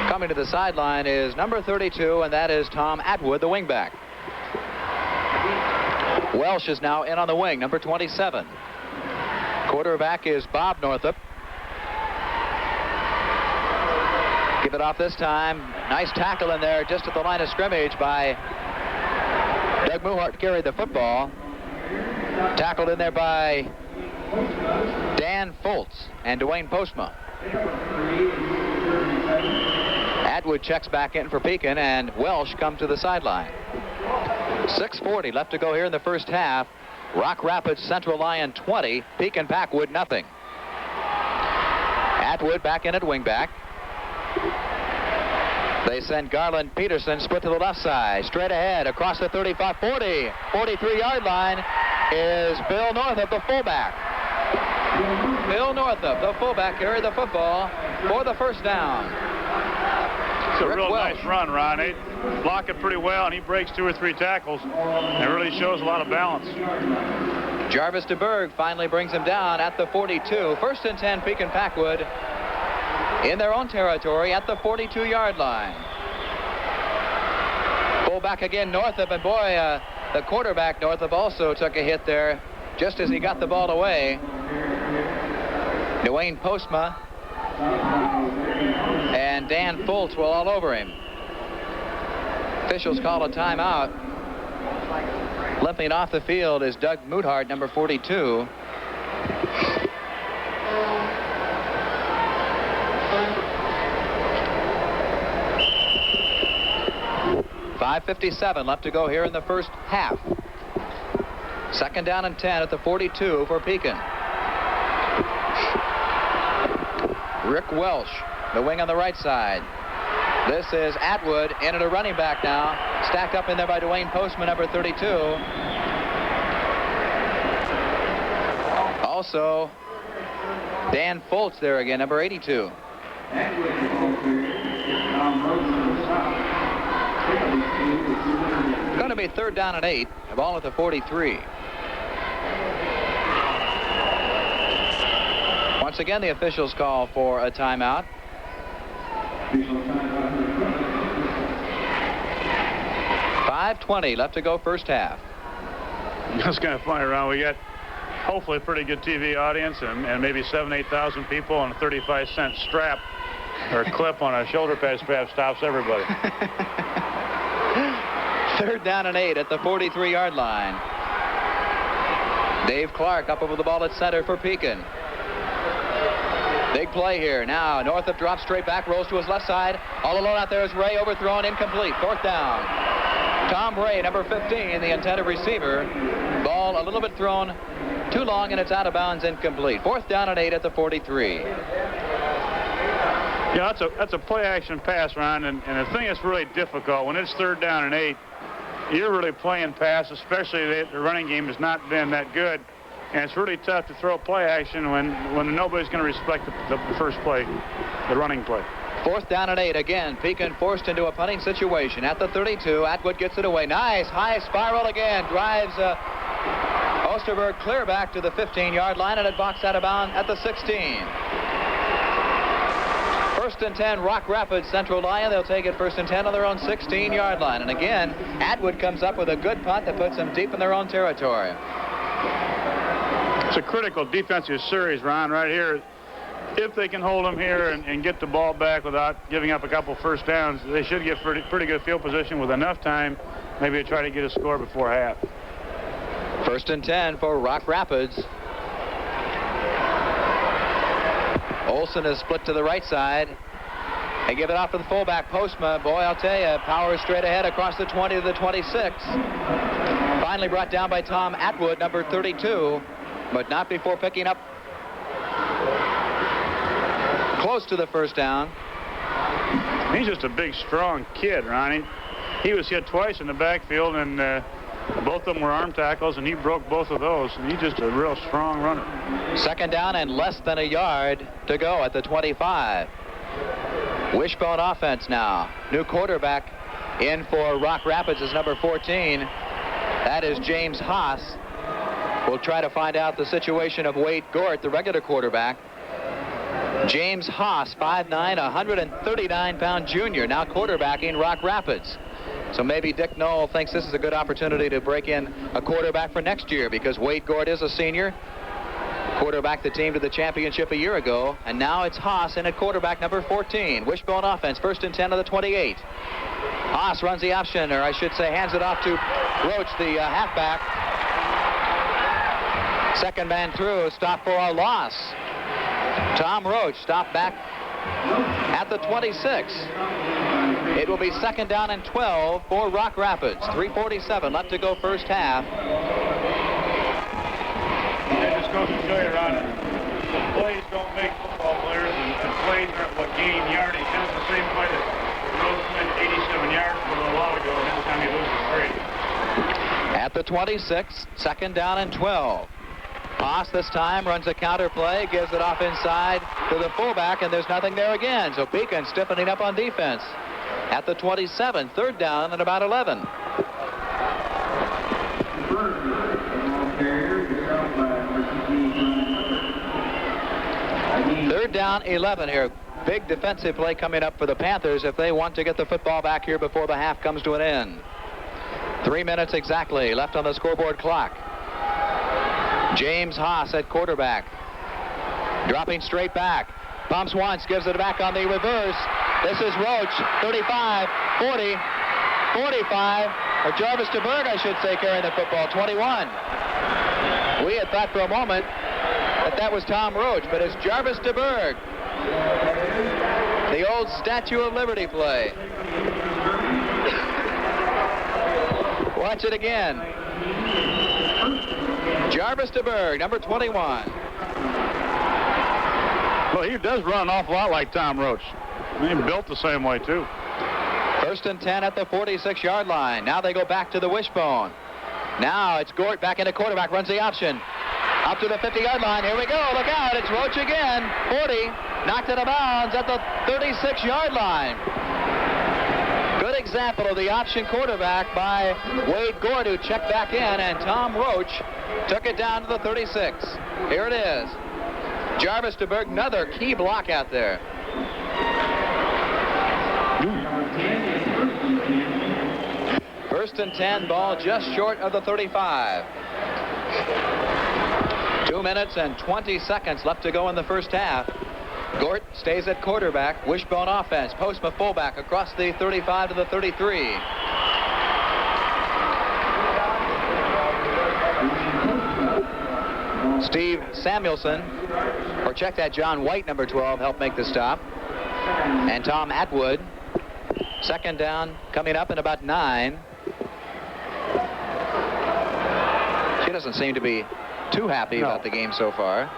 Coming to the sideline is number 32, and that is Tom Atwood, the wingback. Welsh is now in on the wing, number 27. Quarterback is Bob Northup. Give it off this time. Nice tackle in there just at the line of scrimmage by Doug Muhart, carried the football. Tackled in there by Dan Foltz and Dwayne Postma. Atwood checks back in for Pekin, and Welsh comes to the sideline. 6:40 left to go here in the first half. Rock Rapids Central Lyon 20, Pekin Packwood nothing. Atwood back in at wingback. They send Garland Peterson split to the left side. Straight ahead across the 35, 40, 43-yard line is Bill Northup, the fullback. Bill Northup, the fullback, carried the football for the first down. It's a real nice run, Ron. They block it pretty well, and he breaks 2 or 3 tackles. It really shows a lot of balance. Jarvis DeBerg finally brings him down at the 42. 1st and 10, Pekin Packwood in their own territory at the 42-yard line. Fullback again, Northup, and boy, the quarterback, Northup, also took a hit there just as he got the ball away. Dwayne Postma and Dan Foltz were all over him. Officials call a timeout. Limping off the field is Doug Muthart, number 42. .5:57 left to go here in the first half. 2nd down and 10 at the 42 for Pekin. Rick Welsh, the wing on the right side. This is Atwood in at a running back now. Stacked up in there by Dwayne Postman, number 32. also Dan Foltz there again, number 82. Going to be 3rd down and 8. The ball at the 43. Once again, the officials call for a timeout. .5:20 left to go first half. That's kind of funny, Ron. We got hopefully a pretty good TV audience and maybe 7,000 to 8,000 people, and a 35-cent strap or clip on a shoulder pad strap stops everybody. 3rd down and 8 at the 43-yard line. Dave Clark up over the ball at center for Pekin. Big play here. Now Northup drops straight back, rolls to his left side. All alone out there is Ray, overthrown, incomplete. 4th down. Tom Ray, number 15, the intended receiver. Ball a little bit thrown too long, and it's out of bounds, incomplete. 4th down and 8 at the 43. Yeah, that's a play-action pass, Ron, and the thing that's really difficult, when it's 3rd down and 8, you're really playing pass, especially the running game has not been that good, and it's really tough to throw play-action when nobody's going to respect the first play, the running play. 4th down and 8 again. Pekin forced into a punting situation at the 32. Atwood gets it away. Nice high spiral again. Drives Osterberg clear back to the 15-yard line, and it boxed out of bounds at the 16. 1st and 10, Rock Rapids, Central Lyon. They'll take it 1st and 10 on their own 16-yard line. And again, Atwood comes up with a good punt that puts them deep in their own territory. It's a critical defensive series, Ron, right here. If they can hold them here and get the ball back without giving up a couple first downs, they should get pretty good field position with enough time, maybe to try to get a score before half. 1st and 10 for Rock Rapids. Olson is split to the right side. They give it off to the fullback, Postma. Boy, I'll tell you, power straight ahead across the 20 to the 26. Finally brought down by Tom Atwood, number 32, but not before picking up close to the 1st down. He's just a big, strong kid, Ronnie. He was hit twice in the backfield, and both of them were arm tackles, and he broke both of those. And he's just a real strong runner. 2nd down and less than a yard to go at the 25. Wishbone offense now. New quarterback in for Rock Rapids is number 14. That is James Haas. We'll try to find out the situation of Wade Gort, the regular quarterback. James Haas, 5'9", 139-pound junior, now quarterbacking Rock Rapids. So maybe Dick Knoll thinks this is a good opportunity to break in a quarterback for next year, because Wade Gort is a senior. Quarterbacked the team to the championship a year ago, and now it's Haas in at quarterback number 14. Wishbone offense, 1st and 10 of the 28. Haas runs the option, or I should say hands it off to Roach, the halfback. 2nd man through, stop for a loss. Tom Roach stopped back at the 26. It will be 2nd down and 12 for Rock Rapids. 3:47 left to go first half. That just goes to show you, Ron, plays don't make football players, and plays aren't what gain yardage. This is the same play that Rose went 87 yards a little while ago, and every time he loses, great. At the 26, 2nd down and 12. Haas this time runs a counter play, gives it off inside to the fullback, and there's nothing there again. So Pekin stiffening up on defense. At the 27, 3rd down and about 11. 3rd down, 11 here. Big defensive play coming up for the Panthers if they want to get the football back here before the half comes to an end. 3 minutes exactly left on the scoreboard clock. James Haas at quarterback. Dropping straight back. Pumps once, gives it back on the reverse. This is Roach, 35, 40, 45, or Jarvis DeBerg, I should say, carrying the football, 21. We had thought for a moment that was Tom Roach, but it's Jarvis DeBerg. The old Statue of Liberty play. Watch it again. Jarvis DeBerg, number 21. Well, he does run an awful lot like Tom Roach. He's built the same way, too. 1st and 10 at the 46-yard line. Now they go back to the wishbone. Now it's Gort back into quarterback, runs the option. Up to the 50-yard line. Here we go. Look out. It's Roach again. 40. Knocked it out of bounds at the 36-yard line. Good example of the option quarterback by Wade Gord, who checked back in, and Tom Roach took it down to the 36. Here it is. Jarvis DeBerg, another key block out there. First and 10, ball just short of the 35. 2 minutes and 20 seconds left to go in the first half. Gort stays at quarterback. Wishbone offense. Postma fullback across the 35 to the 33. Steve Samuelson, or check that, John White, number 12, helped make the stop. And Tom Atwood. Second down coming up in about 9. She doesn't seem to be too happy about the game so far.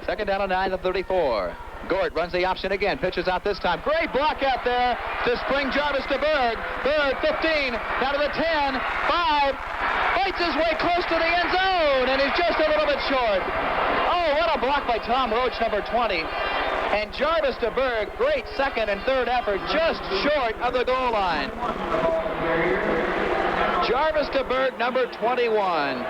Second down and 9 to 34. Gort runs the option again. Pitches out this time. Great block out there to spring Jarvis to Berg. Berg 15. Down to the 10. 5. Fights his way close to the end zone. And he's just a little bit short. Oh, what a block by Tom Roach, number 20. And Jarvis de Berg, great second and third effort, just short of the goal line. Jarvis de Berg, number 21.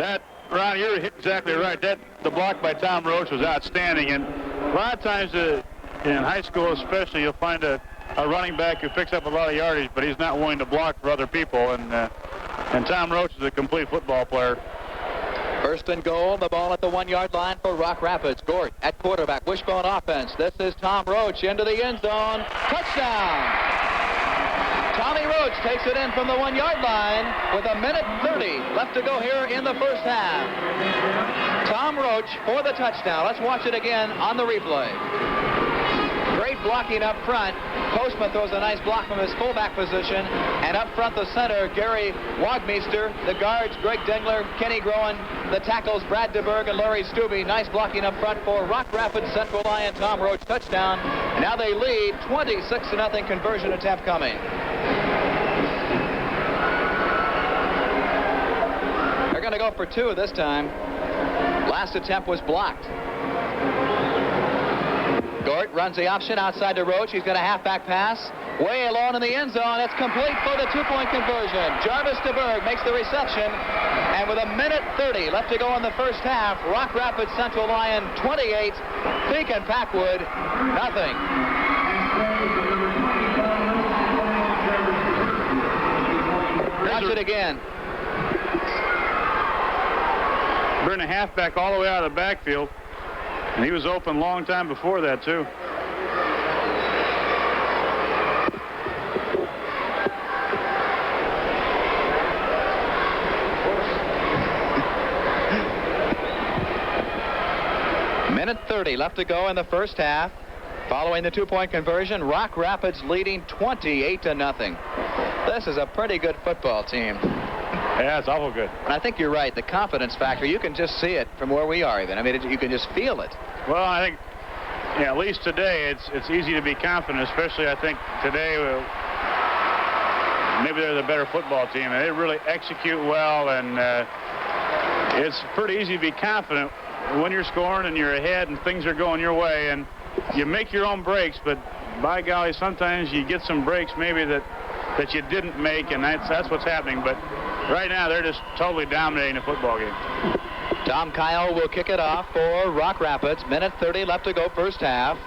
That, Ron, you're exactly right. The block by Tom Roach was outstanding. And a lot of times in high school especially, you'll find a running back who picks up a lot of yardage, but he's not willing to block for other people. And Tom Roach is a complete football player. First and goal, the ball at the 1-yard line for Rock Rapids. Gort at quarterback, wishbone offense. This is Tom Roach into the end zone. Touchdown! Tommy Roach takes it in from the 1-yard line with 1:30 left to go here in the first half. Tom Roach for the touchdown. Let's watch it again on the replay. Great blocking up front. Postma throws a nice block from his fullback position. And up front, the center, Gary Wagmeister. The guards, Greg Dengler, Kenny Groen. The tackles, Brad DeBerg and Larry Stubbe. Nice blocking up front for Rock Rapids Central Lyon. Tom Roach touchdown. And now they lead 26-0 conversion attempt coming. They're going to go for 2 this time. Last attempt was blocked. Gort runs the option outside to Roach. He's got a halfback pass. Way alone in the end zone. It's complete for the 2-point conversion. Jarvis DeBerg makes the reception. And with 1:30 left to go in the first half, Rock Rapids Central Lyon 28, Pekin Packwood nothing. Watch it again. Bring a halfback all the way out of the backfield. And he was open a long time before that, too. Minute 30 left to go in the first half. Following the 2-point conversion, Rock Rapids leading 28-0. This is a pretty good football team. Yeah, it's awful good. And I think you're right. The confidence factor, you can just see it from where we are even. I mean, you can just feel it. Well, I think, at least today, it's easy to be confident, especially, I think, today, maybe they're the better football team, and they really execute well, and it's pretty easy to be confident when you're scoring and you're ahead and things are going your way, and you make your own breaks, but by golly, sometimes you get some breaks maybe that you didn't make, and that's what's happening. But right now, they're just totally dominating the football game. Tom Kyle will kick it off for Rock Rapids. Minute 30 left to go first half.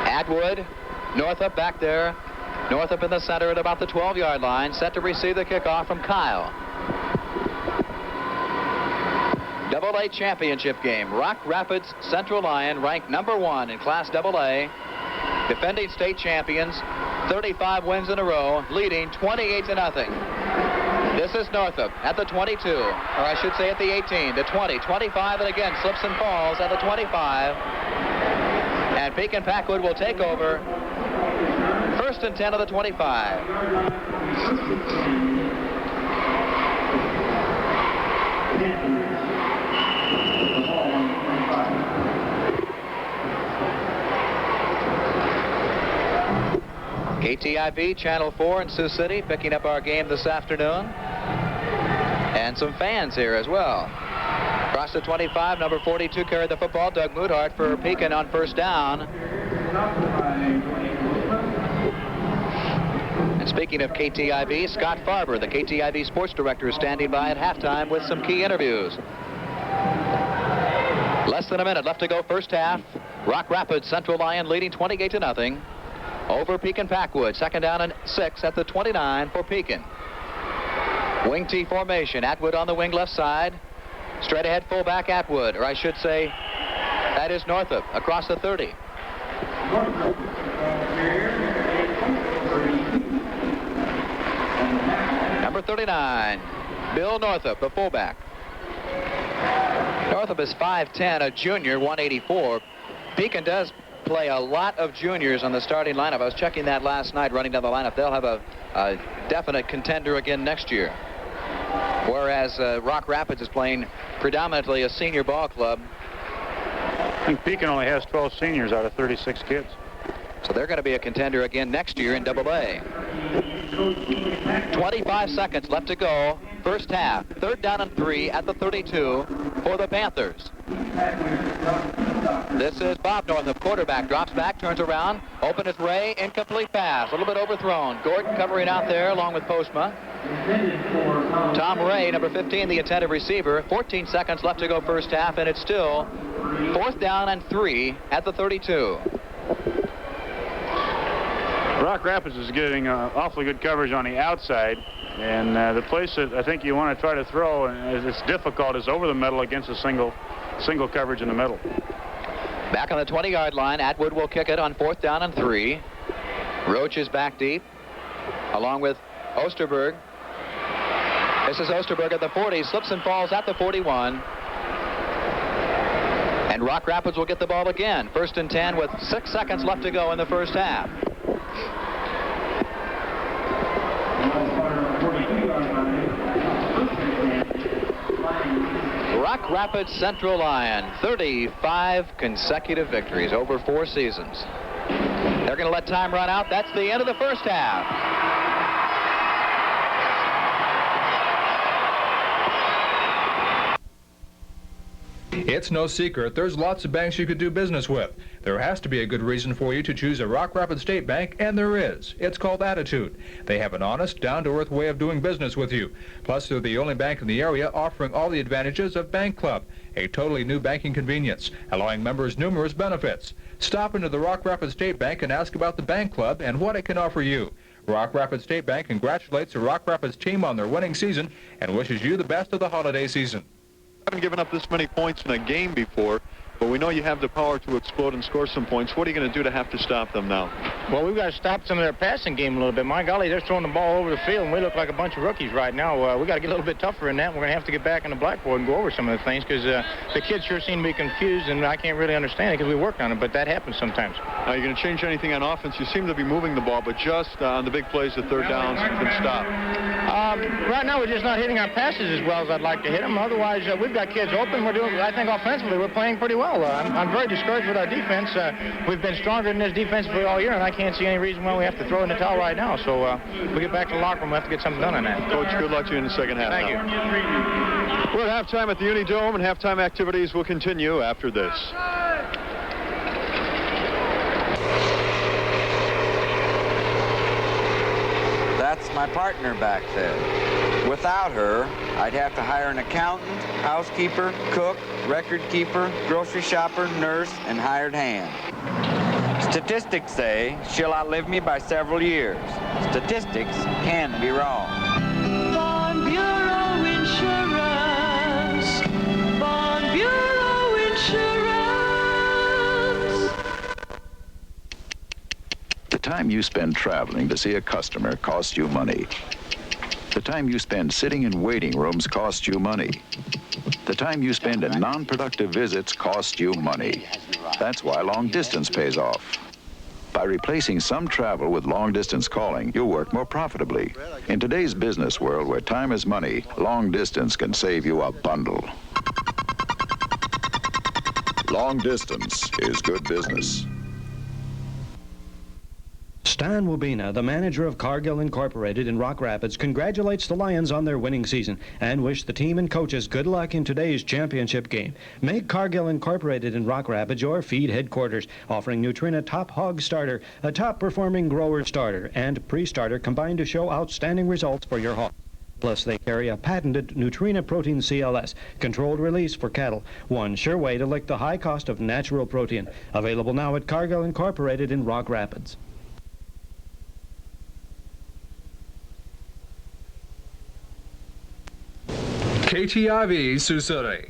Atwood, Northup back there. Northup in the center at about the 12-yard line, set to receive the kickoff from Kyle. AA championship game. Rock Rapids Central Lyon ranked number 1 in Class AA. Defending state champions, 35 wins in a row, leading 28-0. This is Northup at the 22, or I should say at the 18, the 20, 25, and again slips and falls at the 25. And Pekin Packwood will take over. First and 10 of the 25. KTIV Channel 4 in Sioux City, picking up our game this afternoon. some fans here as well. Across the 25, number 42 carried the football. Doug Moodhart for Pekin on first down. And speaking of KTIV, Scott Farber, the KTIV sports director, is standing by at halftime with some key interviews. Less than a minute left to go first half. Rock Rapids Central Lyon leading 28-0 over Pekin Packwood. Second down and 6 at the 29 for Pekin. Wing T formation. Atwood on the wing left side. Straight ahead fullback Atwood, or I should say that is Northup across the 30. Number 39, Bill Northup, the fullback. Northup is 5'10", a junior, 184. Pekin does play a lot of juniors on the starting lineup. I was checking that last night, running down the lineup. They'll have a definite contender again next year. Whereas Rock Rapids is playing predominantly a senior ball club. I think Pekin only has 12 seniors out of 36 kids. So they're going to be a contender again next year in AA. 25 seconds left to go. First half. Third down and 3 at the 32 for the Panthers. This is Bob Northup, quarterback. Drops back, turns around. Open is Ray. Incomplete pass. A little bit overthrown. Gordon covering out there along with Postma. Tom Ray, number 15, the intended receiver. 14 seconds left to go first half, and it's still fourth down and 3 at the 32. Rock Rapids is getting awfully good coverage on the outside, and the place that I think you want to try to throw, and it's difficult, is over the middle against a single coverage in the middle. Back on the 20-yard line, Atwood will kick it on fourth down and 3. Roach is back deep, along with Osterberg. This is Osterberg at the 40, slips and falls at the 41. And Rock Rapids will get the ball again. First and 10 with 6 seconds left to go in the first half. Rock Rapids Central Lyon, 35 consecutive victories over 4 seasons. They're going to let time run out. That's the end of the first half. It's no secret there's lots of banks you could do business with. There has to be a good reason for you to choose a Rock Rapids State Bank, and there is. It's called Attitude. They have an honest, down-to-earth way of doing business with you. Plus, they're the only bank in the area offering all the advantages of Bank Club, a totally new banking convenience, allowing members numerous benefits. Stop into the Rock Rapids State Bank and ask about the Bank Club and what it can offer you. Rock Rapids State Bank congratulates the Rock Rapids team on their winning season and wishes you the best of the holiday season. Haven't given up this many points in a game before, but we know you have the power to explode and score some points. What are you going to do to have to stop them now? Well, we've got to stop some of their passing game a little bit. My golly, they're throwing the ball over the field, and we look like a bunch of rookies right now. We got to get a little bit tougher in that. We're going to have to get back on the blackboard and go over some of the things because the kids sure seem to be confused, and I can't really understand it because we worked on it, but that happens sometimes. Are you going to change anything on offense? You seem to be moving the ball, but just on the big plays, the third downs, you can stop. Right now, we're just not hitting our passes as well as I'd like to hit them. Otherwise, we've got kids open. We're doing, I think, offensively, we're playing pretty well. I'm very discouraged with our defense. We've been stronger than this defensively all year, and I can't see any reason why we have to throw in the towel right now. So we get back to the locker room, we'll have to get something done on that. Coach, good luck to you in the second half. Thank you. We're at halftime at the Unidome, and halftime activities will continue after this. That's my partner back there. Without her, I'd have to hire an accountant, housekeeper, cook, record keeper, grocery shopper, nurse, and hired hand. Statistics say she'll outlive me by several years. Statistics can be wrong. Farm Bureau Insurance. Farm Bureau Insurance. The time you spend traveling to see a customer costs you money. The time you spend sitting in waiting rooms costs you money. The time you spend in non-productive visits costs you money. That's why long distance pays off. By replacing some travel with long-distance calling, you'll work more profitably. In today's business world where time is money, long distance can save you a bundle. Long distance is good business. Stan Wubina, the manager of Cargill Incorporated in Rock Rapids, congratulates the Lions on their winning season and wish the team and coaches good luck in today's championship game. Make Cargill Incorporated in Rock Rapids your feed headquarters, offering Nutrena Top Hog Starter, a top-performing grower starter, and pre-starter combined to show outstanding results for your hog. Plus, they carry a patented Nutrena Protein CLS, controlled release for cattle. One sure way to lick the high cost of natural protein. Available now at Cargill Incorporated in Rock Rapids. KTIV Sioux City.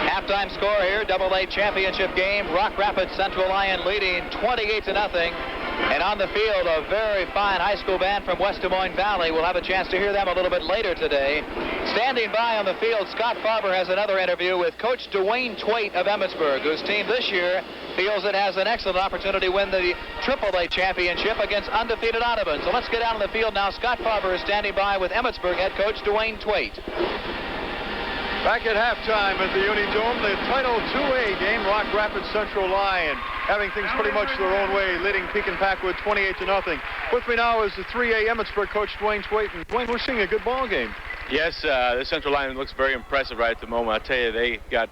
Halftime score here, AA championship game. Rock Rapids Central Lyon leading 28-0. And on the field, a very fine high school band from West Des Moines Valley. We'll have a chance to hear them a little bit later today. Standing by on the field, Scott Farber has another interview with Coach Dwayne Twait of Emmitsburg, whose team this year feels it has an excellent opportunity to win the AAA championship against undefeated Audubon. So let's get out on the field now. Scott Farber is standing by with Emmitsburg head coach Dwayne Twait. Back at halftime at the Unidome, the Title 2A game, Rock Rapids Central Lyon having things pretty much their own way, leading Pekin Packwood 28-0. With me now is the 3A Emmitsburg coach Dwayne Twait. And Dwayne, we're seeing a good ball game. Yes, the Central Lyon looks very impressive right at the moment. I tell you, they got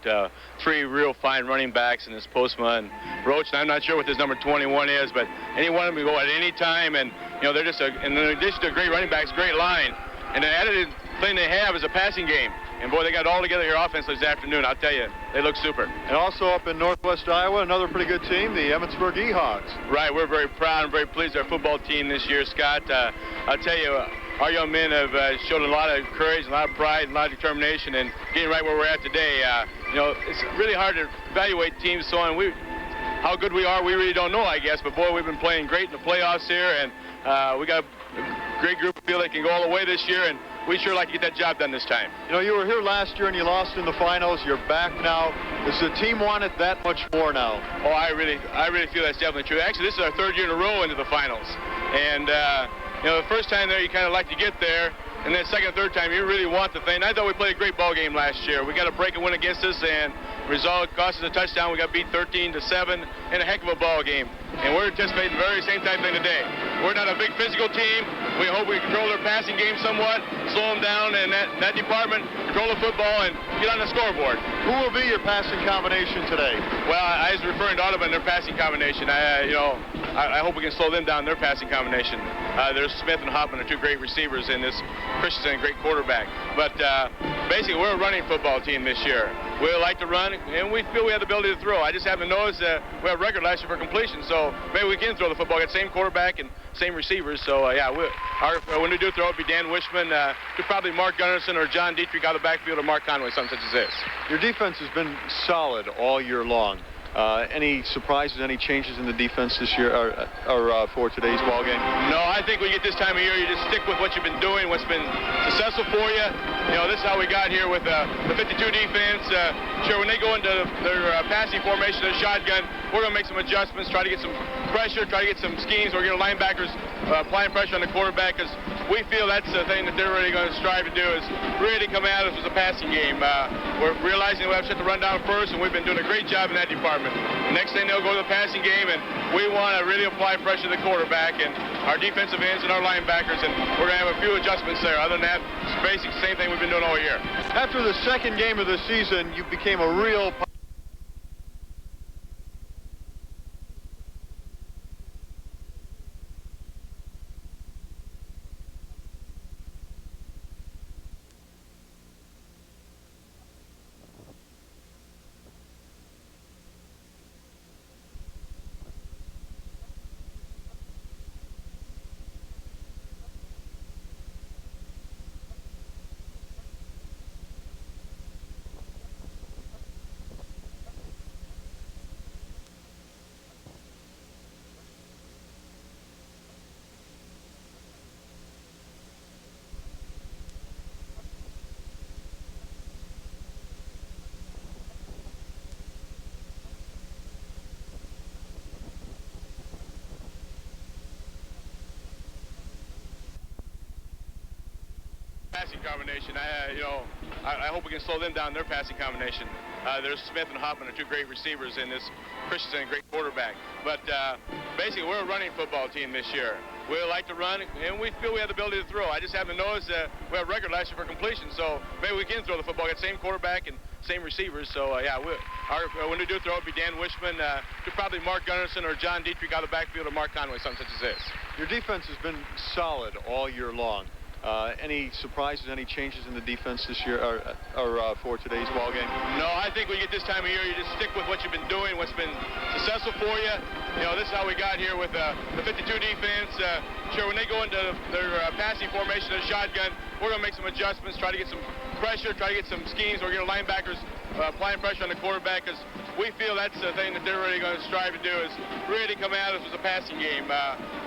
three real fine running backs in this Postma and Roach. And I'm not sure what this number 21 is, but any one of them can go at any time. And you know, they're just in addition to great running backs, great line. And the added thing they have is a passing game. And boy, they got it all together here offensively this afternoon. I'll tell you, they look super. And also up in Northwest Iowa, another pretty good team, the Emmitsburg E-Hogs. Right, we're very proud and very pleased with our football team this year, Scott. I'll tell you, our young men have shown a lot of courage, a lot of pride, and a lot of determination in getting right where we're at today. You know, it's really hard to evaluate teams so on. How good we are, we really don't know, I guess. But boy, we've been playing great in the playoffs here, and we got a great group of people that can go all the way this year, and we sure like to get that job done this time. You know, you were here last year and you lost in the finals. You're back now. Does the team want it that much more now? Oh, I really feel that's definitely true. Actually, this is our third year in a row into the finals. And, you know, the first time there, you kind of like to get there. And then second and third time, you really want the thing. I thought we played a great ball game last year. We got a break and win against us, and result cost us a touchdown. We got beat 13-7 in a heck of a ball game. And we're anticipating the very same type thing today. We're not a big physical team. We hope we control their passing game somewhat, slow them down in that department, control the football, and get on the scoreboard. Who will be your passing combination today? Well, I was referring to Audubon, their passing combination. I hope we can slow them down in their passing combination. There's Smith and Hoffman are two great receivers, and this Christensen, a great quarterback. But basically, we're a running football team this year. We like to run, and we feel we have the ability to throw. I just haven't noticed that we have a record last year for completion, so maybe we can throw the football. Got same quarterback and same receivers, so yeah, when we do throw, it'll be Dan Wishman, probably Mark Gunnarsson or John Dietrich out of the backfield, or Mark Conway, something such as this. Your defense has been solid all year long. Any surprises, any changes in the defense this year or for today's ball game? No, I think when you get this time of year, you just stick with what you've been doing, what's been successful for you. You know, this is how we got here with the 52 defense. Sure, when they go into their passing formation, their shotgun, we're going to make some adjustments, try to get some pressure, try to get some schemes. We're going to get linebackers applying pressure on the quarterback, because we feel that's the thing that they're really going to strive to do, is really come at us with a passing game. We're realizing we have to shut the run down first, and we've been doing a great job in that department. Next thing, they'll go to the passing game, and we want to really apply pressure to the quarterback and our defensive ends and our linebackers, and we're going to have a few adjustments there. Other than that, it's basically the same thing we've been doing all year. After the second game of the season, you became a real Passing combination, I hope we can slow them down, their passing combination. There's Smith and Hoffman are two great receivers, and this Christensen, a great quarterback. But basically, we're a running football team this year. We like to run, and we feel we have the ability to throw. I just happen to notice that we have a record last year for completion, so maybe we can throw the football. Got same quarterback and same receivers, so yeah, when we do throw, it'd be Dan Wishman, probably Mark Gunnarsson or John Dietrich out of the backfield, or Mark Conway, something such as this. Your defense has been solid all year long. Any surprises, any changes in the defense this year or for today's ball game? No, I think when you get this time of year, you just stick with what you've been doing, what's been successful for you. This is how we got here with the 52 defense. Sure, when they go into their passing formation and shotgun, we're going to make some adjustments, try to get some pressure, try to get some schemes. We're going to linebackers applying pressure on the quarterback, because we feel that's the thing that they're really going to strive to do, is really come at us with a passing game.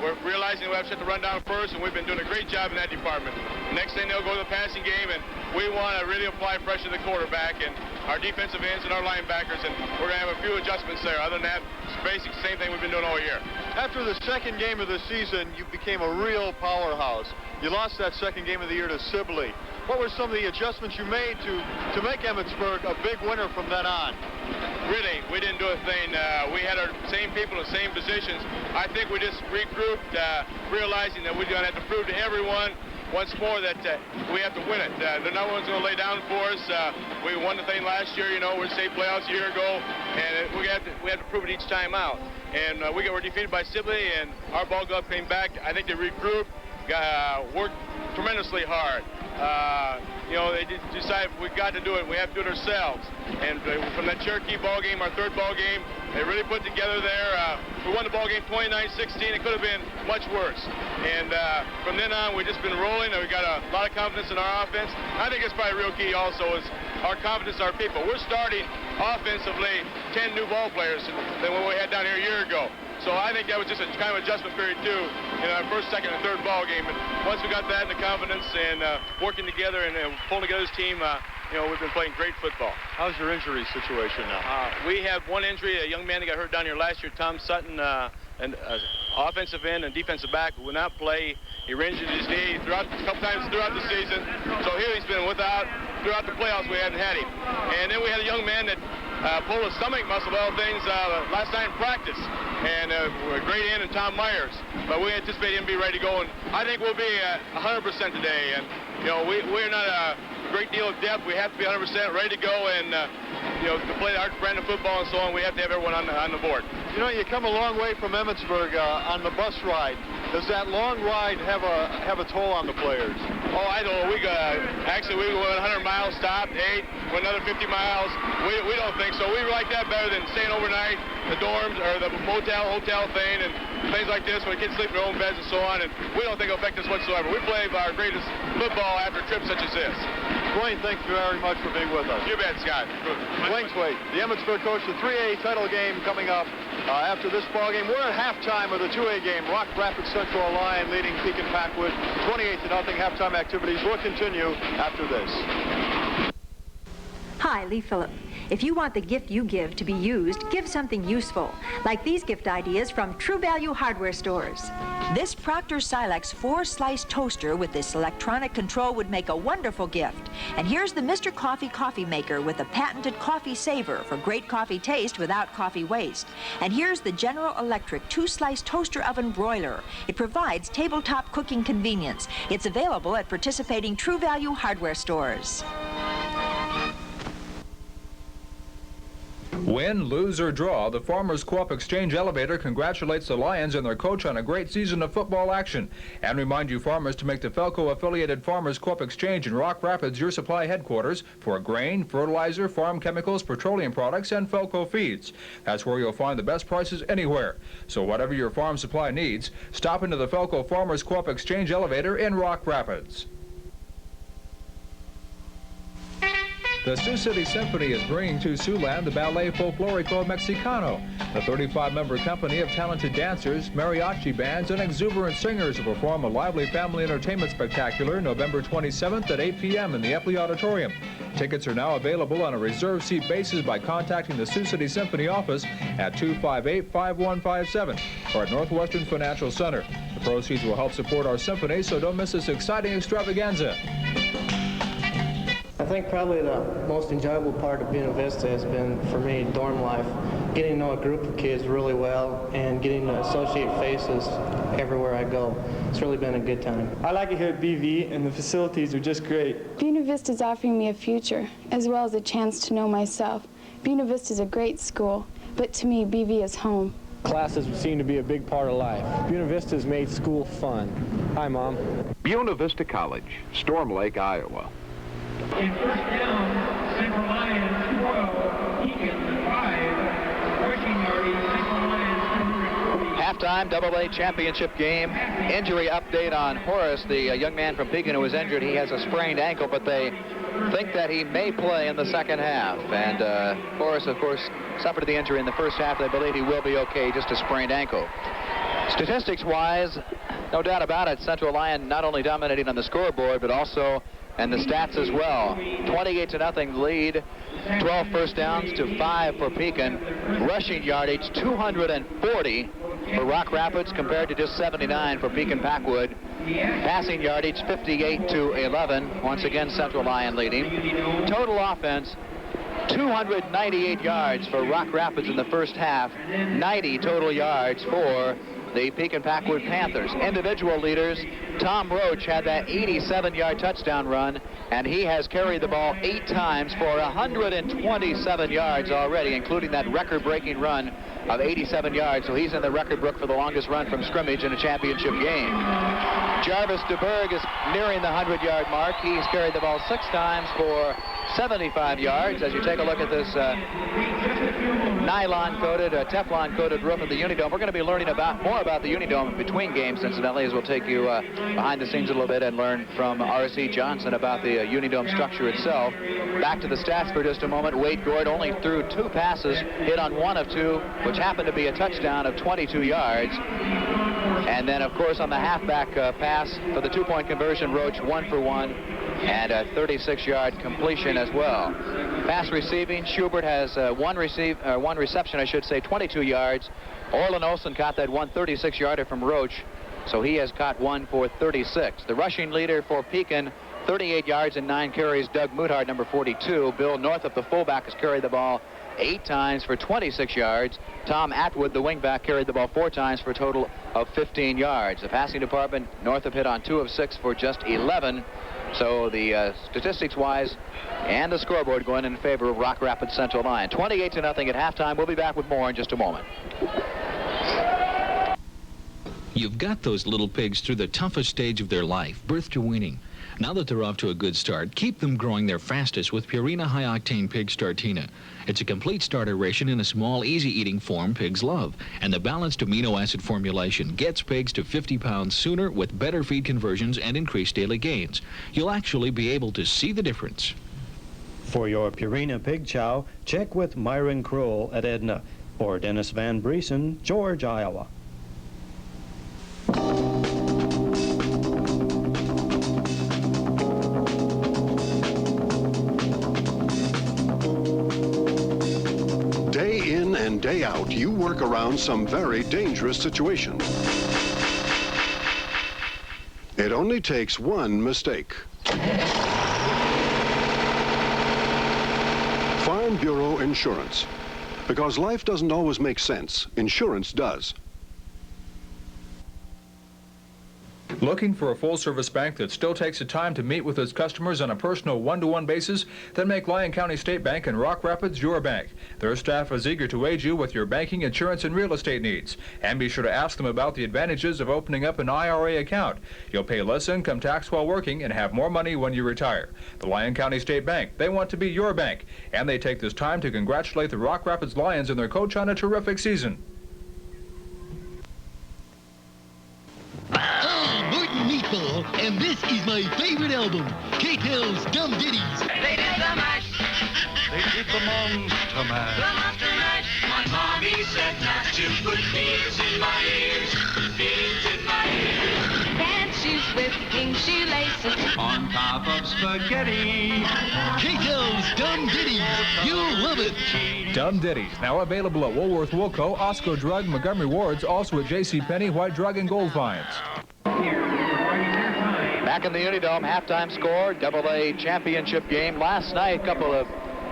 We're realizing we have to shut the run down first, and we've been doing a great job in that department. Next thing, they'll go to the passing game, and we want to really apply pressure to the quarterback and our defensive ends and our linebackers, and we're going to have a few adjustments there. Other than that, it's basically the same thing we've been doing all year. After the second game of the season, you became a real powerhouse. You lost that second game of the year to Sibley. What were some of the adjustments you made to make Emmetsburg a big winner from then on? Really, we didn't do a thing. We had our same people in the same positions. I think we just regrouped, realizing that we're going to have to prove to everyone once more that we have to win it. No one's going to lay down for us. We won the thing last year, we're state playoffs a year ago, and we have to prove it each time out. And we were defeated by Sibley, and our ball club came back. I think they regrouped, worked tremendously hard. They decided we've got to do it. We have to do it ourselves. And from that Cherokee ball game, our third ball game, they really put together there. We won the ball game 29-16. It could have been much worse. And from then on, we've just been rolling. And we got a lot of confidence in our offense. I think it's probably real key also is our confidence in our people. We're starting offensively 10 new ball players than what we had down here a year ago. So I think that was just a kind of adjustment period, too, in our first, second, and third ball game. And once we got that and the confidence and working together and pulling together this team, we've been playing great football. How's your injury situation now? We have one injury, a young man that got hurt down here last year, Tom Sutton, an offensive end and defensive back, who will not play. He injured his knee a couple times throughout the season. So here he's been without. Throughout the playoffs, we haven't had him. And then we had a young man that pulled a stomach muscle of all things last night in practice. And a great end in Tom Myers. But we anticipate him to be ready to go. And I think we'll be 100% today. And, we're not a great deal of depth. We have to be 100% ready to go and, to play our brand of football and so on. We have to have everyone on the board. You come a long way from Emmetsburg on the bus ride. Does that long ride have a toll on the players? Oh, I don't. We went 100 miles, stopped, ate, went another 50 miles. We don't think so. We like that better than staying overnight, the dorms or the hotel thing and things like this where kids sleep in their own beds and so on. And we don't think it'll affect us whatsoever. We play our greatest football after trips such as this. Dwayne, thank you very much for being with us. You bet, Scott. Dwayne Swade, the Emmetsburg coach, the 3A title game coming up after this ball game. We're at halftime of the 2A game. Rock Rapids Central Lyon leading Pekin Packwood 28-0. Halftime activities will continue after this. Hi, Lee Phillip. If you want the gift you give to be used, give something useful, like these gift ideas from True Value Hardware Stores. This Proctor Silex 4-slice toaster with this electronic control would make a wonderful gift. And here's the Mr. Coffee maker with a patented coffee saver for great coffee taste without coffee waste. And here's the General Electric 2-slice toaster oven broiler. It provides tabletop cooking convenience. It's available at participating True Value Hardware Stores. Win, lose, or draw, the Farmers Co-op Exchange Elevator congratulates the Lions and their coach on a great season of football action. And remind you farmers to make the Felco-affiliated Farmers Co-op Exchange in Rock Rapids your supply headquarters for grain, fertilizer, farm chemicals, petroleum products, and Felco feeds. That's where you'll find the best prices anywhere. So whatever your farm supply needs, stop into the Felco Farmers Co-op Exchange Elevator in Rock Rapids. The Sioux City Symphony is bringing to Siouxland the Ballet Folklorico Mexicano, the 35-member company of talented dancers, mariachi bands, and exuberant singers will perform a lively family entertainment spectacular November 27th at 8 p.m. in the Epley Auditorium. Tickets are now available on a reserved seat basis by contacting the Sioux City Symphony office at 258-5157 or at Northwestern Financial Center. The proceeds will help support our symphony, so don't miss this exciting extravaganza. I think probably the most enjoyable part of Buena Vista has been, for me, dorm life. Getting to know a group of kids really well and getting to associate faces everywhere I go. It's really been a good time. I like it here at BV, and the facilities are just great. Buena Vista is offering me a future, as well as a chance to know myself. Buena Vista is a great school, but to me, BV is home. Classes seem to be a big part of life. Buena Vista has made school fun. Hi, Mom. Buena Vista College, Storm Lake, Iowa. In first down, Central Lyon 12, Pekin 5, rushing yardage, Central Lyon 240. Halftime AA championship game. Injury update on Horace, the young man from Pekin who was injured. He has a sprained ankle, but they think that he may play in the second half. And Horace, of course, suffered the injury in the first half. They believe he will be okay, just a sprained ankle. Statistics-wise, no doubt about it, Central Lyon not only dominating on the scoreboard, but also and the stats as well. 28-0 lead, 12 first downs to 5 for Pekin. Rushing yardage, 240 for Rock Rapids compared to just 79 for Pekin Packwood. Passing yardage, 58-11. Once again, Central Lyon leading. Total offense, 298 yards for Rock Rapids in the first half, 90 total yards for the Pekin Packwood Panthers. Individual leaders, Tom Roach had that 87-yard touchdown run, and he has carried the ball 8 times for 127 yards already, including that record-breaking run of 87 yards. So he's in the record book for the longest run from scrimmage in a championship game. Jarvis DeBerg is nearing the 100-yard mark. He's carried the ball 6 times for 75 yards. As you take a look at this nylon-coated, Teflon-coated roof of the Unidome, we're going to be learning more about the Unidome between games, incidentally, as we'll take you behind the scenes a little bit and learn from R.C. Johnson about the Unidome structure itself. Back to the stats for just a moment. Wade Gord only threw 2 passes, hit on 1 of 2, which happened to be a touchdown of 22 yards. And then, of course, on the halfback pass for the 2-point conversion, Roach 1 for 1 and a 36-yard completion as well. Pass receiving, Schubert has one reception, 22 yards. Orlin Olson caught that 136-yarder from Roach, so he has caught 1 for 36. The rushing leader for Pekin, 38 yards and 9 carries, Doug Muthard, number 42. Bill Northup, the fullback, has carried the ball 8 times for 26 yards. Tom Atwood, the wingback, carried the ball 4 times for a total of 15 yards. The passing department, Northup hit on 2 of 6 for just 11. So the statistics-wise and the scoreboard going in favor of Rock Rapids Central Lyon. 28-0 at halftime. We'll be back with more in just a moment. You've got those little pigs through the toughest stage of their life, birth to weaning. Now that they're off to a good start, keep them growing their fastest with Purina High Octane Pig Startina. It's a complete starter ration in a small, easy-eating form pigs love. And the balanced amino acid formulation gets pigs to 50 pounds sooner with better feed conversions and increased daily gains. You'll actually be able to see the difference. For your Purina Pig Chow, check with Myron Kroll at Edna or Dennis Van Briesen, George, Iowa. Day in and day out, you work around some very dangerous situations. It only takes one mistake. Farm Bureau Insurance. Because life doesn't always make sense, insurance does. Looking for a full-service bank that still takes the time to meet with its customers on a personal one-to-one basis? Then make Lyon County State Bank in Rock Rapids your bank. Their staff is eager to aid you with your banking, insurance, and real estate needs. And be sure to ask them about the advantages of opening up an IRA account. You'll pay less income tax while working and have more money when you retire. The Lyon County State Bank, they want to be your bank. And they take this time to congratulate the Rock Rapids Lions and their coach on a terrific season. Meatball, and this is my favorite album, K-Tel's Dumb Ditties. They did the mash. They did the monster mash. The monster mash. My mommy said not to put beans in my ears. Beans in my ears. Pants she's whipping, she laces on top of spaghetti. K-Tel Dumb Ditties. You'll love it. Dumb Ditties, now available at Woolworth Woolco, Osco Drug, Montgomery Ward's, also at JCPenney, White Drug, and Gold Finds. Back in the Unidome, halftime score, AA championship game. Last night, a couple of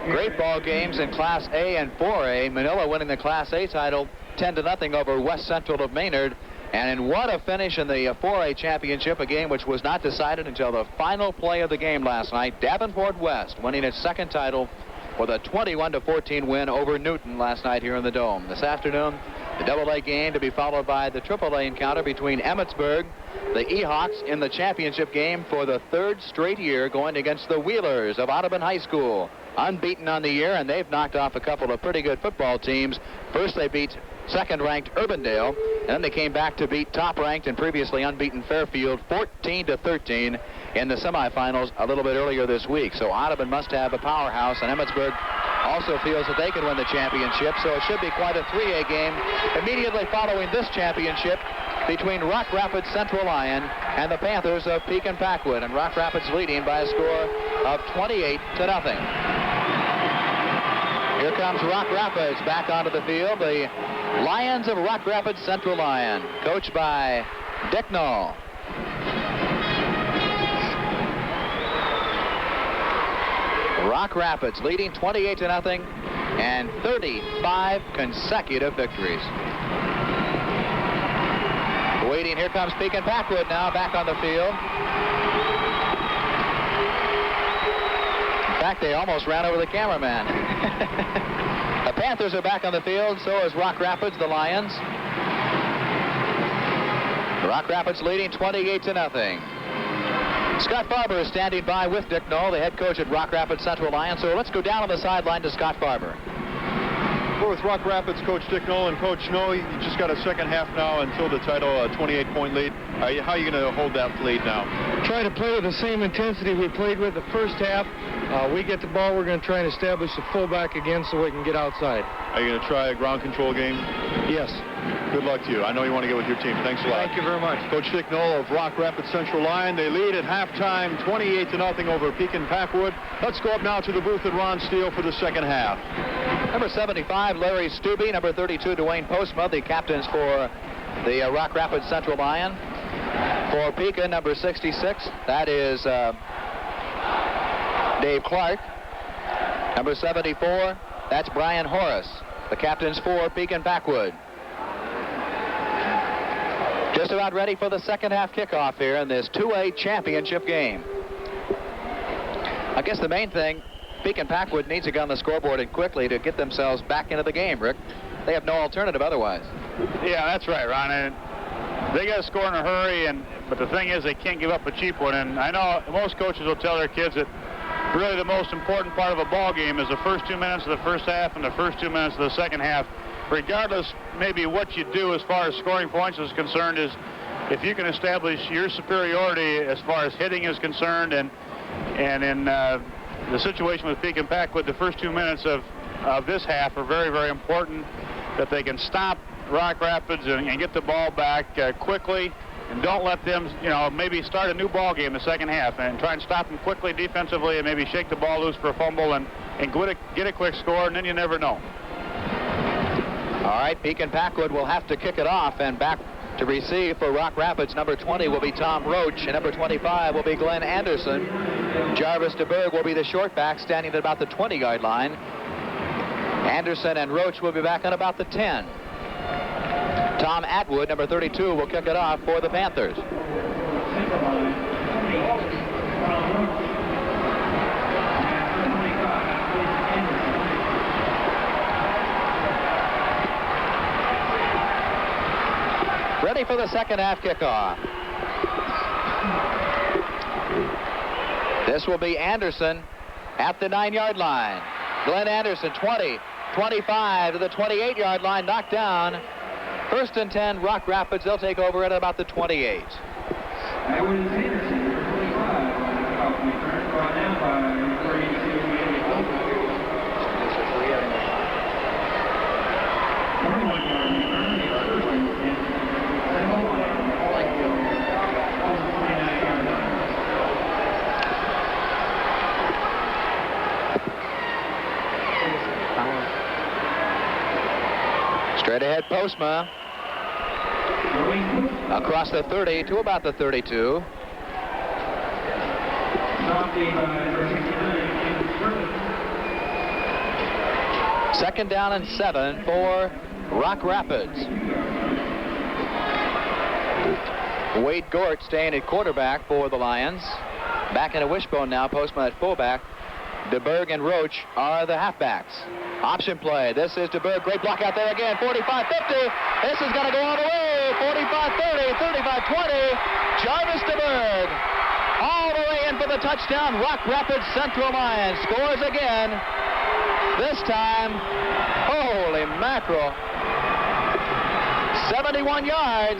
great ball games in Class A and 4A. Manila winning the Class A title 10-0 over West Central of Maynard. And what a finish in the 4A championship, a game which was not decided until the final play of the game last night. Davenport West winning its second title with a 21-14 win over Newton last night here in the Dome. This afternoon, the AA game to be followed by the AAA encounter between Emmetsburg, the Ehawks, in the championship game for the third straight year, going against the Wheelers of Audubon High School. Unbeaten on the year, and they've knocked off a couple of pretty good football teams. First, they beat second-ranked Urbandale, and then they came back to beat top-ranked and previously unbeaten Fairfield 14-13 in the semifinals a little bit earlier this week. So Audubon must have a powerhouse, and Emmetsburg also feels that they can win the championship, so it should be quite a 3A game immediately following this championship between Rock Rapids Central Lyon and the Panthers of Pekin Packwood, and Rock Rapids leading by a score of 28-0. Here comes Rock Rapids back onto the field. The Lions of Rock Rapids Central Lyon, coached by Dick Knoll. Rock Rapids leading 28-0 and 35 consecutive victories. Waiting, here comes Pekin Packwood now back on the field. In fact, they almost ran over the cameraman. The Panthers are back on the field, so is Rock Rapids, the Lions. Rock Rapids leading 28-0. Scott Farber is standing by with Dick Knoll, the head coach at Rock Rapids Central Lyon. So let's go down on the sideline to Scott Farber. We're with Rock Rapids coach Dick Knoll, and Coach Knoll, you just got a second half now until the title, a 28-point lead. How are you going to hold that lead now? Try to play with the same intensity we played with the first half. We get the ball, we're going to try and establish the fullback again so we can get outside. Are you going to try a ground control game? Yes. Good luck to you. I know you want to get with your team. Thanks a lot. Thank you very much. Coach Dick Knoll of Rock Rapids Central Lyon. They lead at halftime 28-0 over Pekin Packwood. Let's go up now to the booth at Ron Steele for the second half. Number 75, Larry Stubbe. Number 32, Dwayne Postma, the captains for the Rock Rapids Central Lyon. For Pekin, number 66, that is Dave Clark. Number 74, that's Brian Horace, the captains for Pekin Packwood. Just about ready for the second half kickoff here in this 2A championship game. I guess the main thing, Pekin Packwood needs to get on the scoreboard and quickly to get themselves back into the game, Rick. They have no alternative otherwise. Yeah, that's right, Ron. And they got to score in a hurry, but the thing is they can't give up a cheap one. And I know most coaches will tell their kids that really the most important part of a ball game is the first 2 minutes of the first half and the first 2 minutes of the second half. Regardless, maybe what you do as far as scoring points is concerned, is if you can establish your superiority as far as hitting is concerned, and in the situation with Pekin Packwood, the first 2 minutes of this half are very, very important, that they can stop Rock Rapids and get the ball back quickly, and don't let them, maybe start a new ball game the second half and try and stop them quickly defensively and maybe shake the ball loose for a fumble and get a quick score, and then you never know. All right, Pekin Packwood will have to kick it off, and back to receive for Rock Rapids. Number 20 will be Tom Roach, and number 25 will be Glenn Anderson. Jarvis DeBerg will be the short back, standing at about the 20-yard line. Anderson and Roach will be back at about the 10. Tom Atwood, number 32, will kick it off for the Panthers. Ready for the second half kickoff. This will be Anderson at the 9-yard line. Glenn Anderson, 20, 25 to the 28-yard line, knocked down. First and 10, Rock Rapids. They'll take over at about the 28. Ed Postma across the 30 to about the 32. Second down and 7 for Rock Rapids. Wade Gort staying at quarterback for the Lions. Back in a wishbone now, Postma at fullback. DeBerg and Roach are the halfbacks. Option play. This is DeBerg. Great block out there again. 45-50. This is going to go all the way. 45-30, 35-20. Jarvis DeBerg all the way in for the touchdown. Rock Rapids Central Lions scores again. This time, holy mackerel, 71 yards.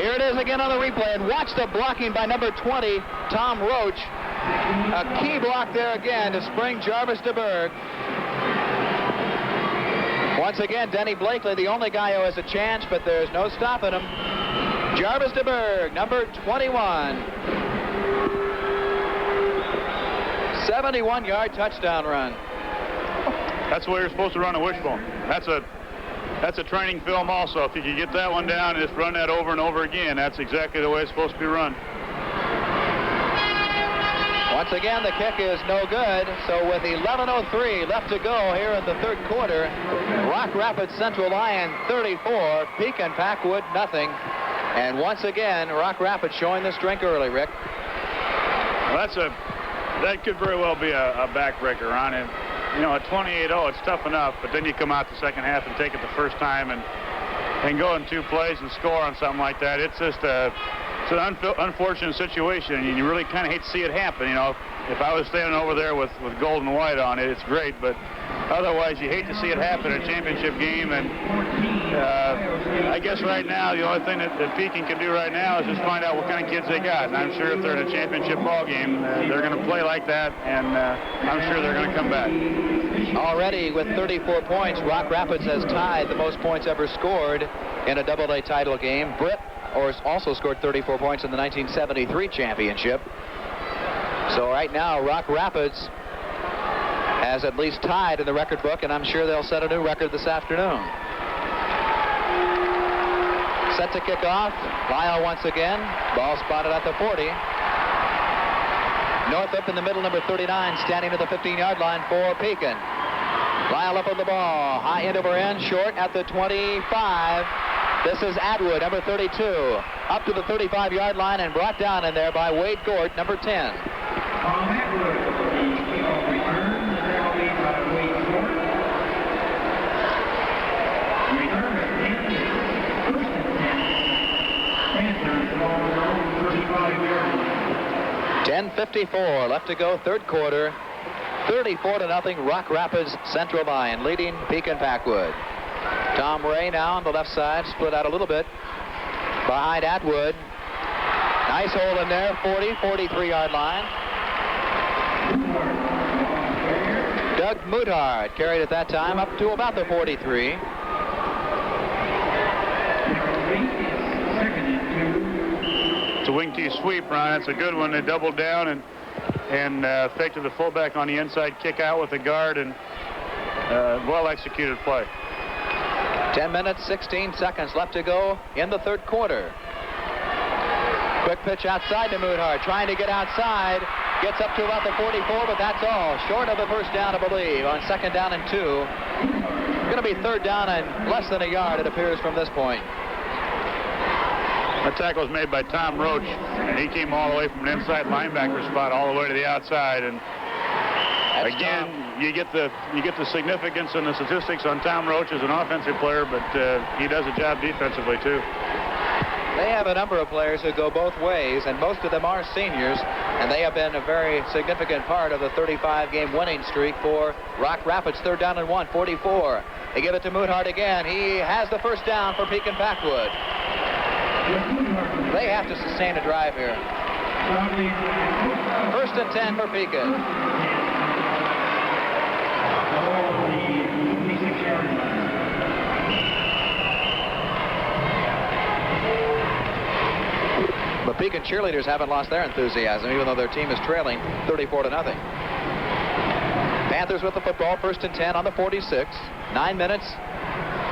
Here it is again on the replay, and watch the blocking by number 20, Tom Roach. A key block there again to spring Jarvis DeBerg. Once again, Denny Blakely, the only guy who has a chance, but there's no stopping him. Jarvis DeBerg, number 21. 71-yard touchdown run. That's the way you're supposed to run a wishbone. That's a training film also. If you can get that one down and just run that over and over again, that's exactly the way it's supposed to be run. Once again, the kick is no good. So with 11:03 left to go here in the third quarter, Rock Rapids Central Lyon 34, Pekin Packwood nothing. And once again, Rock Rapids showing the strength early, Rick. Well, that could very well be a backbreaker on it. You know, at 28-0, it's tough enough, but then you come out the second half and take it the first time and go in 2 plays and score on something like that. It's just it's an unfortunate situation, and you really kind of hate to see it happen. You know, if I was standing over there with gold and white on it, it's great, but otherwise you hate to see it happen in a championship game. And I guess right now the only thing that Pekin can do right now is just find out what kind of kids they got. And I'm sure if they're in a championship ball game, they're going to play like that, and I'm sure they're going to come back. Already with 34 points, Rock Rapids has tied the most points ever scored in a AA title game. Britt also scored 34 points in the 1973 championship. So right now, Rock Rapids has at least tied in the record book, and I'm sure they'll set a new record this afternoon. Set to kick off. Lyle once again. Ball spotted at the 40. Northup in the middle, number 39, standing at the 15-yard line for Pekin. Lyle up on the ball. High end over end, short at the 25. This is Atwood, number 32, up to the 35-yard line and brought down in there by Wade Gort, number 10. Atwood, the kickoff return, the penalty by Wade Gort. Return at 10, first and 10. Panthers, ball 35 yards. 10:54 left to go, third quarter. 34-0, Rock Rapids Central Lyon leading Pekin Packwood. Tom Ray now on the left side, split out a little bit behind Atwood. Nice hole in there, 43-yard line. Doug Muthard carried at that time up to about the 43. It's a wing T sweep, Ron. It's a good one. They doubled down and fake to the fullback on the inside, kick out with the guard, and well-executed play. 10 minutes, 16 seconds left to go in the third quarter. Quick pitch outside to Muthard, trying to get outside. Gets up to about the 44, but that's all. Short of the first down, I believe, on second down and 2. Going to be third down and less than a yard, it appears, from this point. That tackle was made by Tom Roach, and he came all the way from an inside linebacker spot all the way to the outside. And again, you get the significance and the statistics on Tom Roach as an offensive player, but he does a job defensively too. They have a number of players who go both ways, and most of them are seniors, and they have been a very significant part of the 35-game winning streak for Rock Rapids. Third down and 1, 44. They give it to Muthard again. He has the first down for Pekin Packwood. They have to sustain a drive here. First and 10 for Pekin. But Pekin cheerleaders haven't lost their enthusiasm, even though their team is trailing 34-0. Panthers with the football, 1st and 10 on the 46. 9 minutes,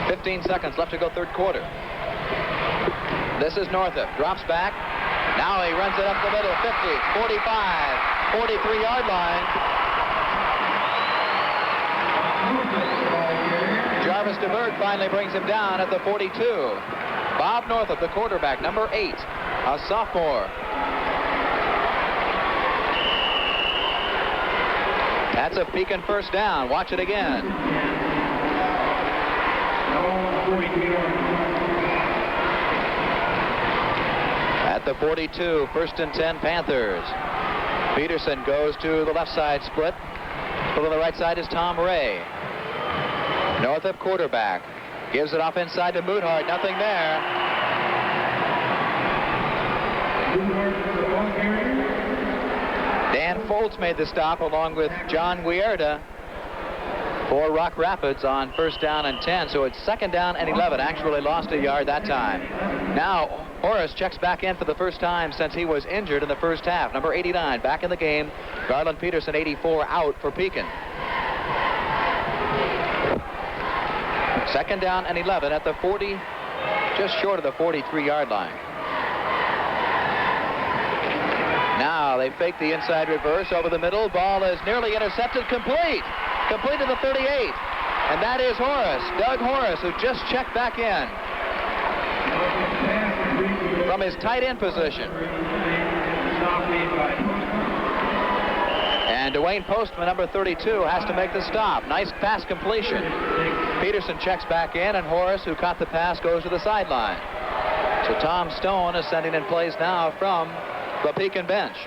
15 seconds left to go third quarter. This is Northup, drops back. Now he runs it up the middle, 50, 45, 43-yard line. Jarvis DeBerg finally brings him down at the 42. Bob Northup, the quarterback, number 8, a sophomore. That's a Pekin first down. Watch it again. At the 42, 1st and 10 Panthers. Peterson goes to the left side split. Over on the right side is Tom Ray. Northup quarterback. Gives it off inside to Muthart. Nothing there. Dan Foltz made the stop along with John Wierda for Rock Rapids on 1st down and 10. So it's 2nd down and 11. Actually lost a yard that time. Now Horace checks back in for the first time since he was injured in the first half. Number 89 back in the game. Garland Peterson, 84, out for Pekin. 2nd down and 11 at the 40, just short of the 43-yard line. Now they fake the inside reverse over the middle. Ball is nearly intercepted, complete to the 38. And that is Horace, Doug Horace, who just checked back in from his tight end position. And Dwayne Postman, number 32, has to make the stop. Nice pass completion. Peterson checks back in, and Horace, who caught the pass, goes to the sideline. So Tom Stone is sending in plays now from the Pekin bench.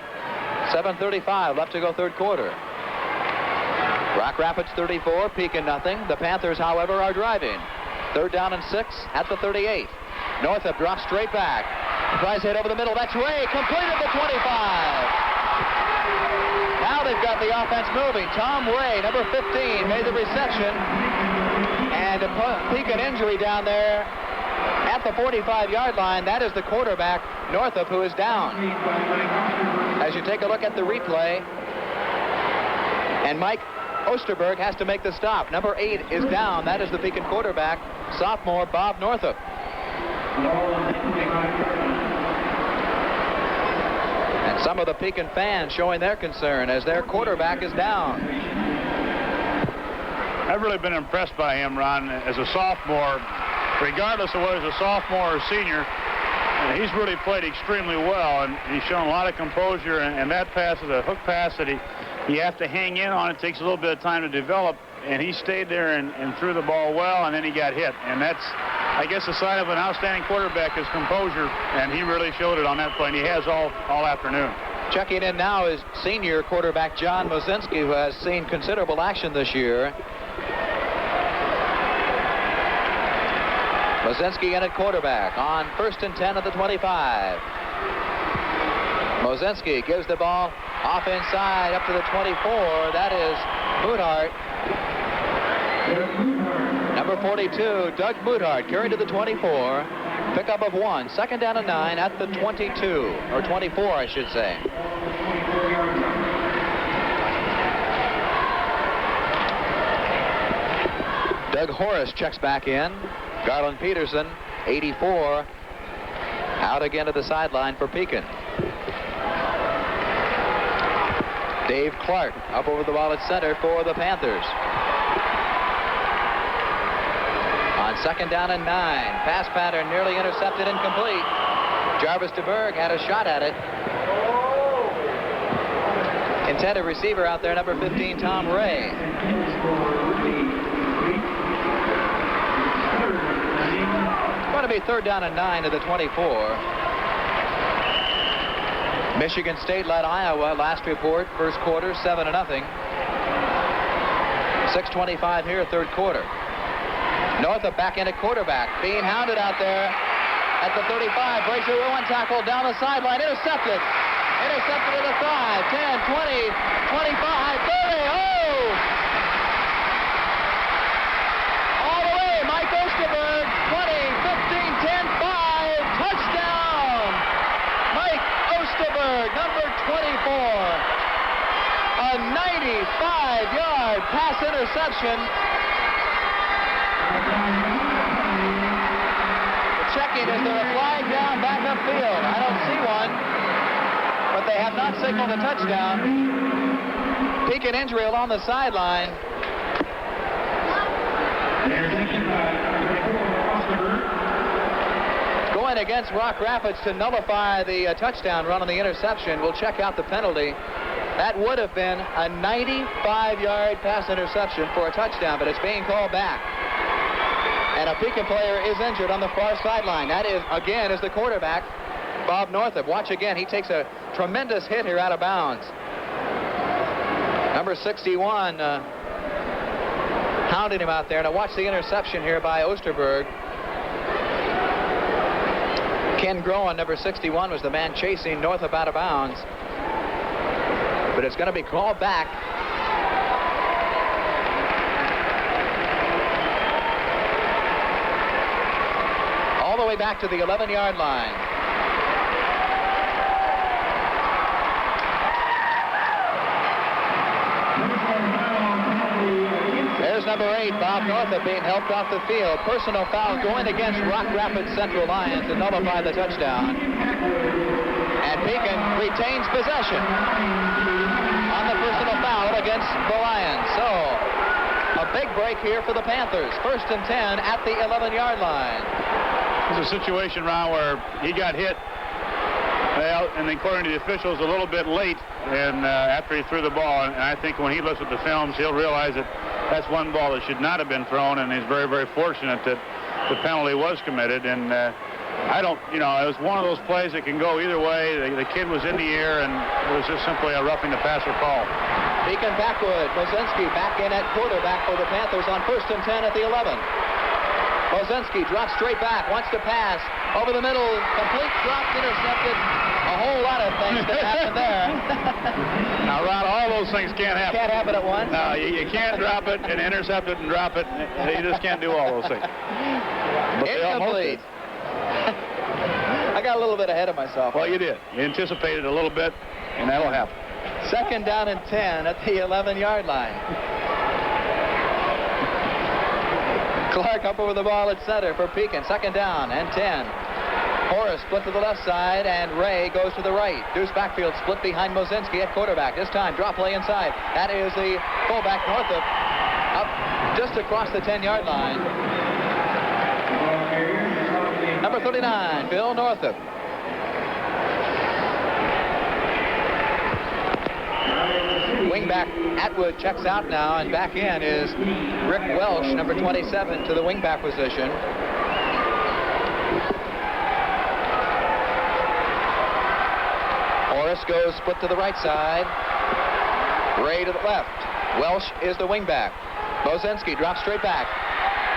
7:35 left to go third quarter. Rock Rapids 34, Pekin nothing. The Panthers, however, are driving. 3rd down and 6 at the 38. Northup drops straight back. Tries hit over the middle. That's Ray. Completed the 25. Now they've got the offense moving. Tom Ray, number 15, made the reception. And a Pekin injury down there at the 45-yard line. That is the quarterback, Northup, who is down. As you take a look at the replay, and Mike Osterberg has to make the stop. Number 8 is down. That is the Pekin quarterback, sophomore Bob Northup. And some of the Pekin fans showing their concern as their quarterback is down. I've really been impressed by him, Ron, as a sophomore. Regardless of whether he's a sophomore or senior, he's really played extremely well, and he's shown a lot of composure, and that pass is a hook pass that you have to hang in on. It takes a little bit of time to develop, and he stayed there and threw the ball well, and then he got hit. And that's, I guess, a sign of an outstanding quarterback is composure, and he really showed it on that play, and he has all afternoon. Checking in now is senior quarterback John Mossinski, who has seen considerable action this year. Mossinski in at quarterback on 1st and 10 at the 25. Mossinski gives the ball off inside up to the 24. That is Muthart. Number 42, Doug Muthart, carried to the 24. Pickup of 1. 2nd down and 9 at the 22, or 24, I should say. Doug Horace checks back in. Garland Peterson, 84, out again to the sideline for Pekin. Dave Clark up over the ball at center for the Panthers. On 2nd down and 9, pass pattern nearly intercepted, incomplete. Jarvis DeBerg had a shot at it. Intended receiver out there, number 15, Tom Ray. Going to be 3rd down and 9 to the 24. Michigan State led Iowa last report, first quarter, 7-0. 6:25 here, third quarter. Northup back in at quarterback, being hounded out there at the 35. Breaks through one tackle down the sideline, intercepted. Intercepted at the 5, 10, 20, 25, 30. Oh! All the way, Mike Osterberg, 20, 15, 10, 5, touchdown! Mike Osterberg, number 24. A A 95-yard pass interception. Checking, is there a flag down back upfield? I don't see one, but they have not signaled a touchdown. Pekin injury along the sideline. Going against Rock Rapids to nullify the touchdown run on the interception. We'll check out the penalty. That would have been a 95-yard pass interception for a touchdown, but it's being called back. And a Pekin player is injured on the far sideline. That is, again, is the quarterback, Bob Northup. Watch again. He takes a tremendous hit here out of bounds. Number 61 hounding him out there. Now watch the interception here by Osterberg. Ken Groen, number 61, was the man chasing Northup out of bounds. But it's going to be called back. All the way back to the 11-yard line. There's number 8, Bob Northup, being helped off the field. Personal foul going against Rock Rapids Central Lions to nullify the touchdown. And Pekin retains possession on the personal foul against the Lions. So, a big break here for the Panthers. 1st and 10 at the 11-yard line. There's a situation, Ron, where he got hit, well, and according to the officials, a little bit late and after he threw the ball. And I think when he looks at the films, he'll realize that that's one ball that should not have been thrown, and he's very, very fortunate that the penalty was committed. And I don't, it was one of those plays that can go either way. The kid was in the air, and it was just simply a roughing the passer call. Pekin backward. Mossinski back in at quarterback for the Panthers on 1st and 10 at the 11. Mossinski drops straight back, wants to pass over the middle, complete drop, intercepted. A whole lot of things that happened there. Now, Ron, all those things can't happen. Can't happen at once. No, you can't drop it and intercept it and drop it. You just can't do all those things. But incomplete. I got a little bit ahead of myself. Well, you did. You anticipated a little bit, and that'll happen. 2nd down and 10 at the 11-yard line. Clark up over the ball at center for Pekin. 2nd down and 10. Horace split to the left side, and Ray goes to the right. Deuce backfield split behind Mossinski at quarterback. This time, drop play inside. That is the fullback, Northup, up just across the 10-yard line. Number 39, Bill Northup. Wingback Atwood checks out now, and back in is Rick Welsh, number 27, to the wingback position. Horace goes split to the right side. Ray to the left. Welsh is the wingback. Mossinski drops straight back.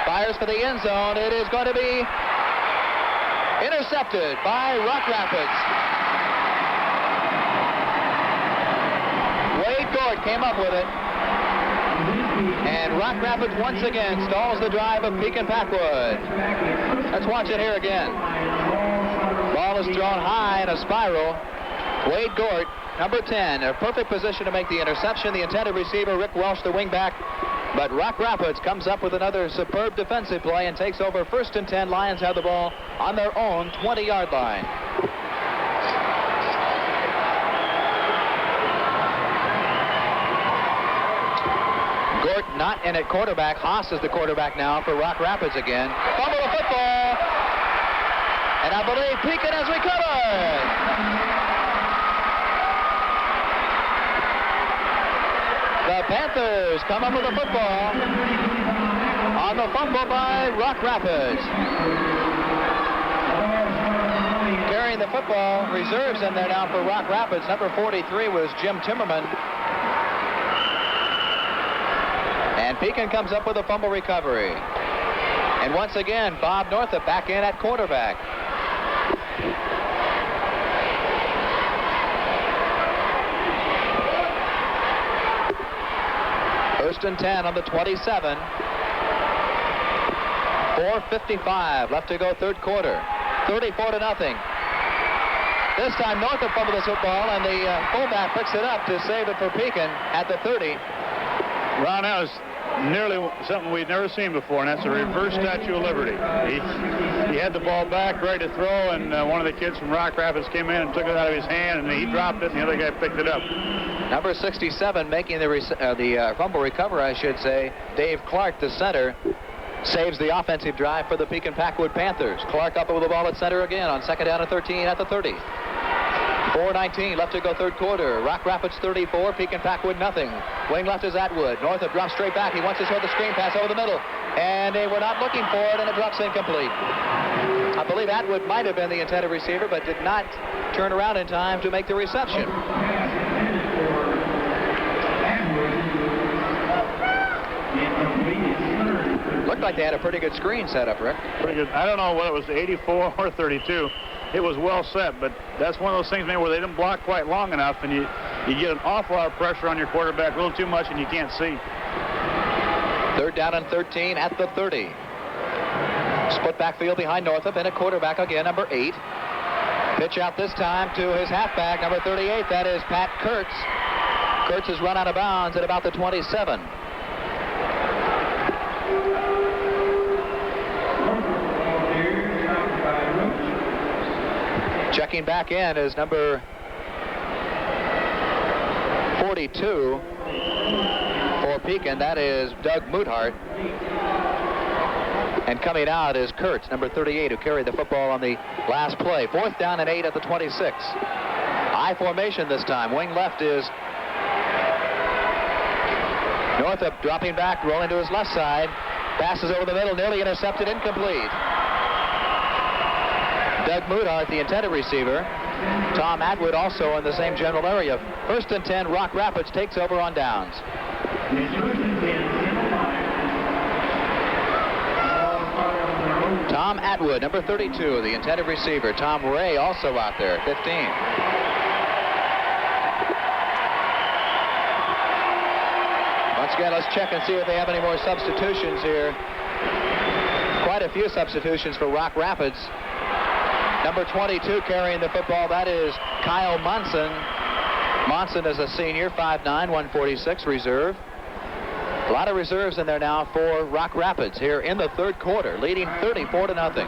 Fires for the end zone. It is going to be intercepted by Rock Rapids. Gord came up with it, and Rock Rapids once again stalls the drive of Pekin Packwood. Let's watch it here again. Ball is thrown high in a spiral. Wade Gort, number 10, a perfect position to make the interception. The intended receiver, Rick Welsh, the wingback. But Rock Rapids comes up with another superb defensive play and takes over 1st and 10. Lions have the ball on their own 20-yard line. Gort not in at quarterback. Haas is the quarterback now for Rock Rapids again. Fumble the football. And I believe Pekin has recovered. The Panthers come up with the football on the fumble by Rock Rapids. Carrying the football, reserves in there now for Rock Rapids. Number 43 was Jim Timmerman. And Pekin comes up with a fumble recovery. And once again, Bob Northup back in at quarterback. First and 10 on the 27. 4:55 left to go, third quarter. 34-0. This time Northup fumbled the football, and the fullback picks it up to save it for Pekin at the 30. Ron, that was nearly something we'd never seen before, and that's a reverse Statue of Liberty. He had the ball back, ready to throw, and one of the kids from Rock Rapids came in and took it out of his hand, and he dropped it, and the other guy picked it up. Number 67 making the fumble recover, I should say, Dave Clark, the center, saves the offensive drive for the Pekin Packwood Panthers. Clark up with the ball at center again on 2nd down and 13 at the 30. 4:19 left to go third quarter. Rock Rapids 34, Pekin Packwood nothing. Wing left is Atwood. Northup drops straight back. He wants to throw the screen pass over the middle. And they were not looking for it, and it drops incomplete. I believe Atwood might have been the intended receiver, but did not turn around in time to make the reception. Looked like they had a pretty good screen set up, Rick. Pretty good. I don't know whether it was 84 or 32. It was well set, but that's one of those things, man, where they didn't block quite long enough, and you get an awful lot of pressure on your quarterback, a little too much, and you can't see. 3rd down and 13 at the 30. Split backfield behind Northup, and a quarterback again, number 8. Pitch out this time to his halfback, number 38. That is Pat Kurtz. Kurtz has run out of bounds at about the 27. Checking back in is number 42 for Pekin. That is Doug Muthart. And coming out is Kurtz, number 38, who carried the football on the last play. 4th down and 8 at the 26. I formation this time. Wing left is Northup dropping back, rolling to his left side. Passes over the middle, nearly intercepted, incomplete. Doug Muthart, the intended receiver. Tom Atwood also in the same general area. 1st and 10, Rock Rapids takes over on downs. Tom Atwood, number 32, the intended receiver. Tom Ray also out there, 15. Once again, let's check and see if they have any more substitutions here. Quite a few substitutions for Rock Rapids. Number 22 carrying the football, that is Kyle Monson. Monson is a senior, 5'9", 146, reserve. A lot of reserves in there now for Rock Rapids here in the 3rd quarter, leading 34-0.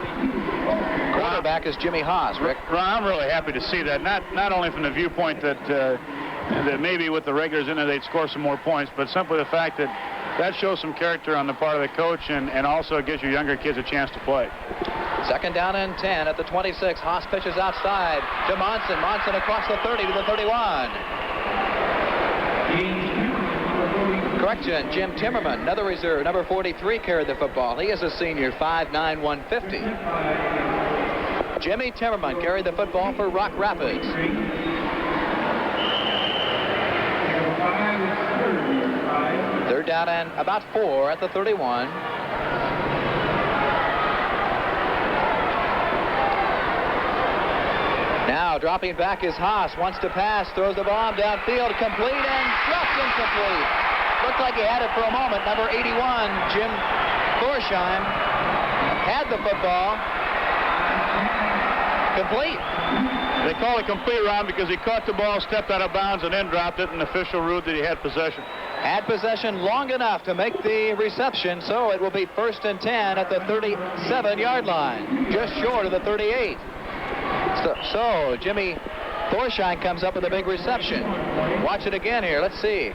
Quarterback is Jimmy Haas, Rick. Ron, I'm really happy to see that, not only from the viewpoint that maybe with the regulars in there they'd score some more points, but simply the fact that shows some character on the part of the coach, and also gives your younger kids a chance to play. 2nd down and 10 at the 26. Haas pitches outside to Monson. Monson across the 30 to the 31. Correction, Jim Timmerman, another reserve, number 43, carried the football. He is a senior, 5'9", 150. Jimmy Timmerman carried the football for Rock Rapids. Third down and about 4 at the 31. Now dropping back is Haas, wants to pass, throws the bomb downfield, complete, and drops incomplete. Looked like he had it for a moment. Number 81, Jim Thorsheim, had the football. Complete. They call it complete, Ron, because he caught the ball, stepped out of bounds, and then dropped it, and the official ruled that he had possession. Had possession long enough to make the reception, so it will be 1st and 10 at the 37-yard line, just short of the 38. So Jimmy Thorsheim comes up with a big reception. Watch it again here. Let's see.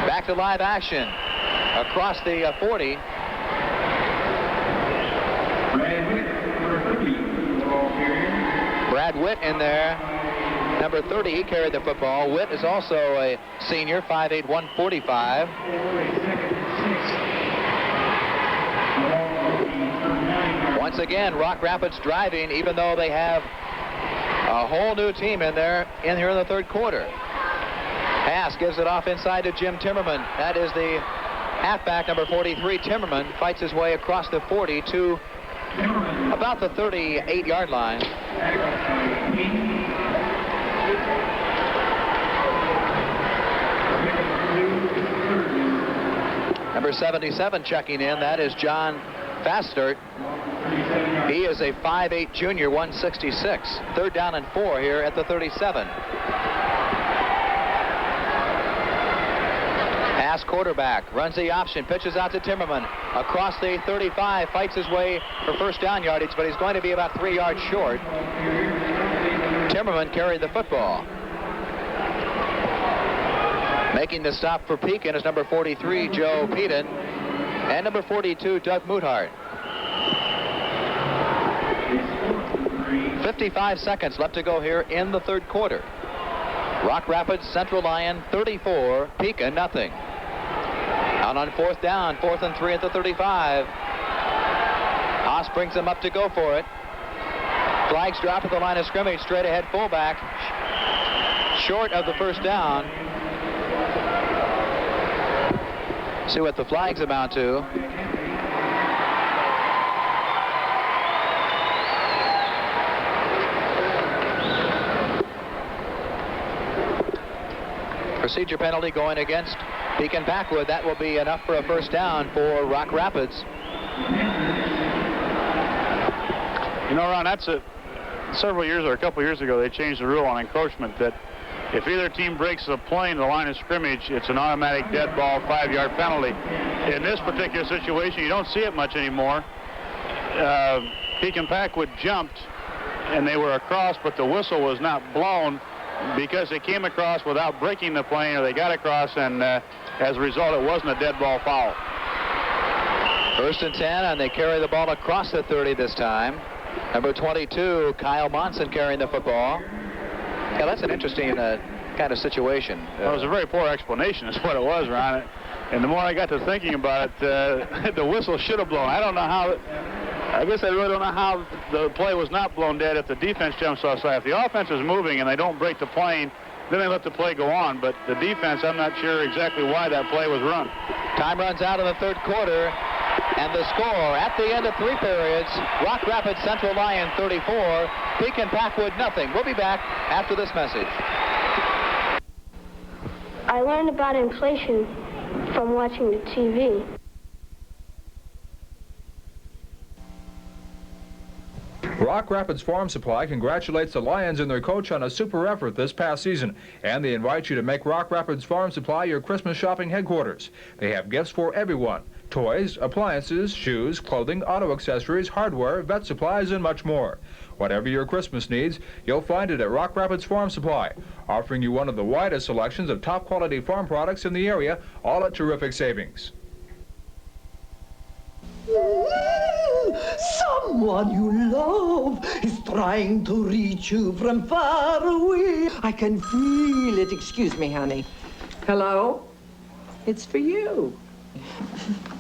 Back to live action across the 40. Brad Witt in there. Number 30, he carried the football. Witt is also a senior, 5'8", 145. Once again, Rock Rapids driving, even though they have a whole new team in here in the 3rd quarter. Pass gives it off inside to Jim Timmerman. That is the halfback, number 43. Timmerman fights his way across the 40 to about the 38-yard line. Number 77 checking in. That is John fast start. He is a 5'8 junior, 166. 3rd down and 4 here at the 37. Pass quarterback, runs the option, pitches out to Timmerman. Across the 35, fights his way for first down yardage, but he's going to be about 3 yards short. Timmerman carried the football. Making the stop for Pekin is number 43, Joe Peden, and number 42, Doug Muthart. 55 seconds left to go here in the 3rd quarter. Rock Rapids Central Lyon 34, Pekin nothing. Out on 4th down, 4th and 3 at the 35. Haas brings him up to go for it. Flags drop at the line of scrimmage, straight ahead fullback. Short of the first down. See what the flags amount to. Procedure penalty going against Pekin Packwood. That will be enough for a first down for Rock Rapids. You know, Ron, that's several years or a couple years ago, they changed the rule on encroachment that if either team breaks the plane, the line of scrimmage, it's an automatic dead ball, 5-yard penalty. In this particular situation, you don't see it much anymore. Pekin Packwood jumped, and they were across, but the whistle was not blown because they came across without breaking the plane, or they got across, and as a result, it wasn't a dead ball foul. 1st and 10, and they carry the ball across the 30 this time. Number 22, Kyle Monson carrying the football. Yeah, that's an interesting kind of situation. Well, it was a very poor explanation is what it was, Ron. And the more I got to thinking about it, the whistle should have blown. I don't know how. I guess I really don't know how the play was not blown dead if the defense jumps offside. If the offense is moving and they don't break the plane, then they let the play go on. But the defense, I'm not sure exactly why that play was run. Time runs out in the 3rd quarter. And the score at the end of 3 periods, Rock Rapids Central Lyon 34, Pekin Packwood nothing. We'll be back after this message. I learned about inflation from watching the TV. Rock Rapids Farm Supply congratulates the Lions and their coach on a super effort this past season, and they invite you to make Rock Rapids Farm Supply your Christmas shopping headquarters. They have gifts for everyone: toys, appliances, shoes, clothing, auto accessories, hardware, vet supplies, and much more. Whatever your Christmas needs, you'll find it at Rock Rapids Farm Supply, offering you one of the widest selections of top-quality farm products in the area, all at terrific savings. Someone you love is trying to reach you from far away. I can feel it. Excuse me, honey. Hello? It's for you.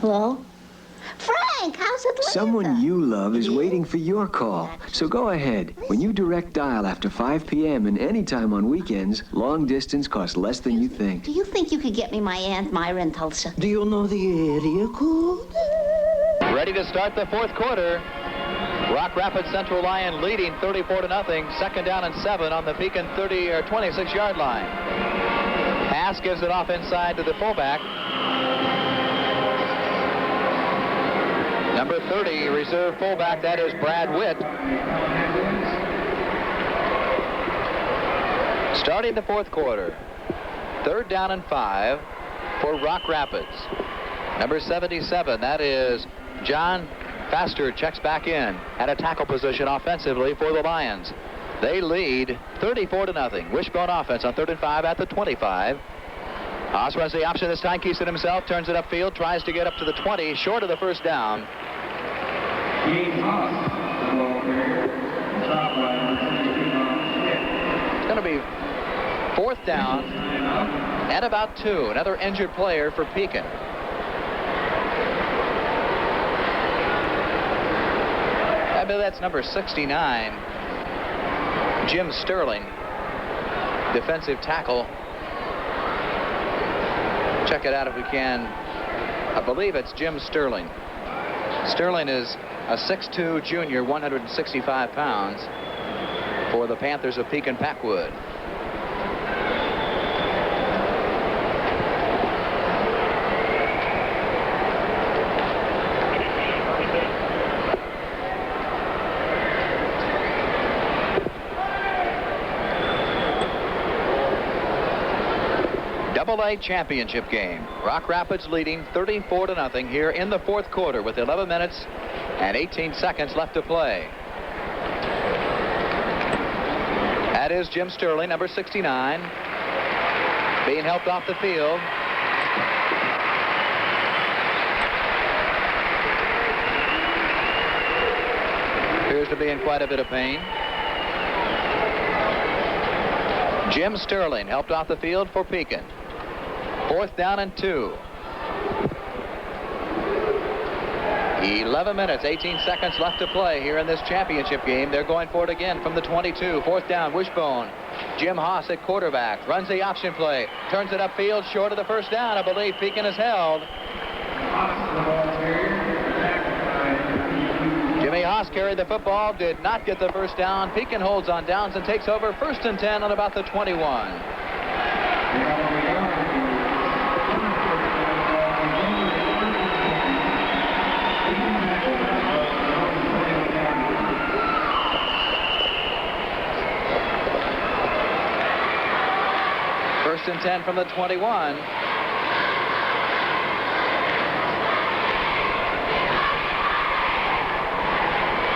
Hello? Frank, how's it? Someone you love is waiting for your call. So go ahead. When you direct dial after 5 p.m. and any time on weekends, long distance costs less than you think. Do you think you could get me my Aunt Myra in Tulsa? Do you know the area code? Ready to start the 4th quarter. Rock Rapids Central Lyon leading 34-0. 2nd down and 7 on the Pekin 26-yard line. Pass gives it off inside to the fullback. Number 30, reserve fullback, that is Brad Witt. Starting the 4th quarter. 3rd down and 5 for Rock Rapids. Number 77, that is John Faster, checks back in at a tackle position offensively for the Lions. They lead 34-0. Wishbone offense on 3rd and 5 at the 25. Haas runs the option this time, keeps it himself, turns it upfield, tries to get up to the 20, short of the first down. It's going to be 4th down and about 2. Another injured player for Pekin. I believe that's number 69, Jim Sterling, defensive tackle. Check it out if we can. I believe it's Jim Sterling. Sterling is a 6'2 junior, 165 pounds for the Panthers of Pekin Packwood. AA championship game. Rock Rapids leading 34-0 here in the fourth quarter with 11 minutes and 18 seconds left to play. That is Jim Sterling, number 69, being helped off the field. Appears to be in quite a bit of pain. Jim Sterling helped off the field for Pekin. 4th down and 2. 11 minutes, 18 seconds left to play here in this championship game. They're going for it again from the 22. 4th down, Wishbone. Jim Haas at quarterback. Runs the option play. Turns it upfield, short of the first down. I believe Pekin is held. Jimmy Haas carried the football, did not get the first down. Pekin holds on downs and takes over 1st and 10 on about the 21. First and 10 from the 21.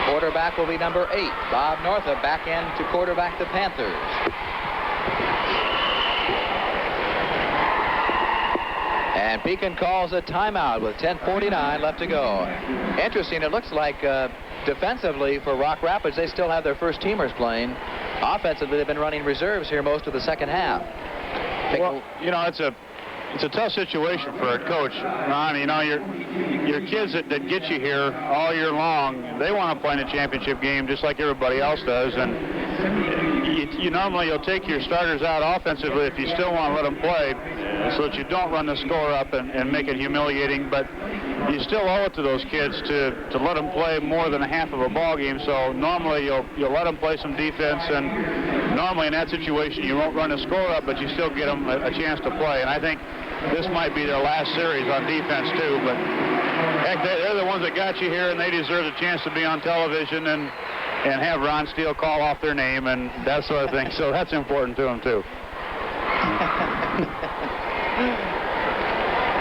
Quarterback will be number 8. Bob Northup back in to quarterback the Panthers. And Pekin calls a timeout with 10:49 left to go. Interesting, it looks like defensively for Rock Rapids, they still have their first teamers playing. Offensively, they've been running reserves here most of the second half. Well, you know, it's a tough situation for a coach, Ron. You know, your kids that get you here all year long, they want to play in a championship game just like everybody else does. And you normally you'll take your starters out offensively if you still want to let them play, so that you don't run the score up and make it humiliating. But you still owe it to those kids to let them play more than a half of a ball game. So normally you'll let them play some defense, and normally in that situation you won't run the score up, but you still get them a chance to play. And I think this might be their last series on defense too. But heck, they're the ones that got you here, and they deserve a chance to be on television and have Ron Steele call off their name and that sort of thing. So that's important to them too.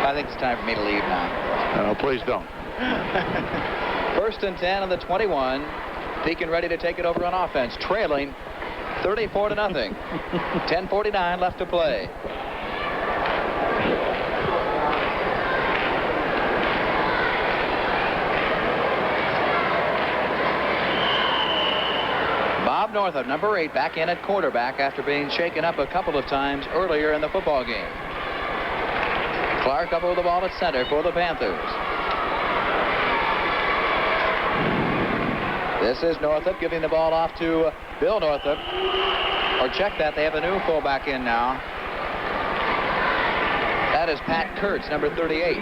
I think it's time for me to leave now. No, please don't. 1st and 10 on the 21. Pekin ready to take it over on offense, trailing 34-0. 10:49 left to play. Bob Northup, number 8, back in at quarterback after being shaken up a couple of times earlier in the football game. Clark up with the ball at center for the Panthers. This is Northup giving the ball off to Bill Northup. Or check that, they have a new fullback in now. That is Pat Kurtz, number 38.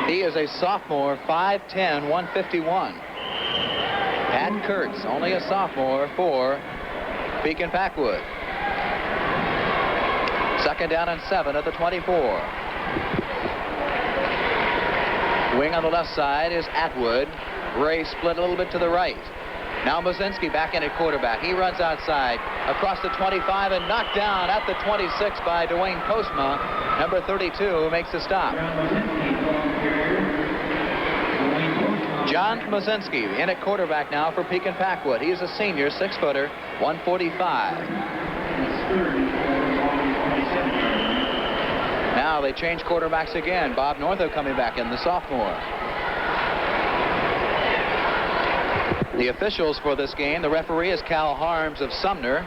He is a sophomore, 5'10", 151. Pat Kurtz, only a sophomore for Pekin Packwood. 2nd down and 7 at the 24. Wing on the left side is Atwood. Ray split a little bit to the right. Now Mossinski back in at quarterback. He runs outside across the 25 and knocked down at the 26 by Dwayne Postma. Number 32 who makes the stop. John Mossinski in at quarterback now for Pekin Packwood. He is a senior, 6-footer, 145. Now they change quarterbacks again. Bob Northup coming back in, the sophomore. The officials for this game, the referee is Cal Harms of Sumner.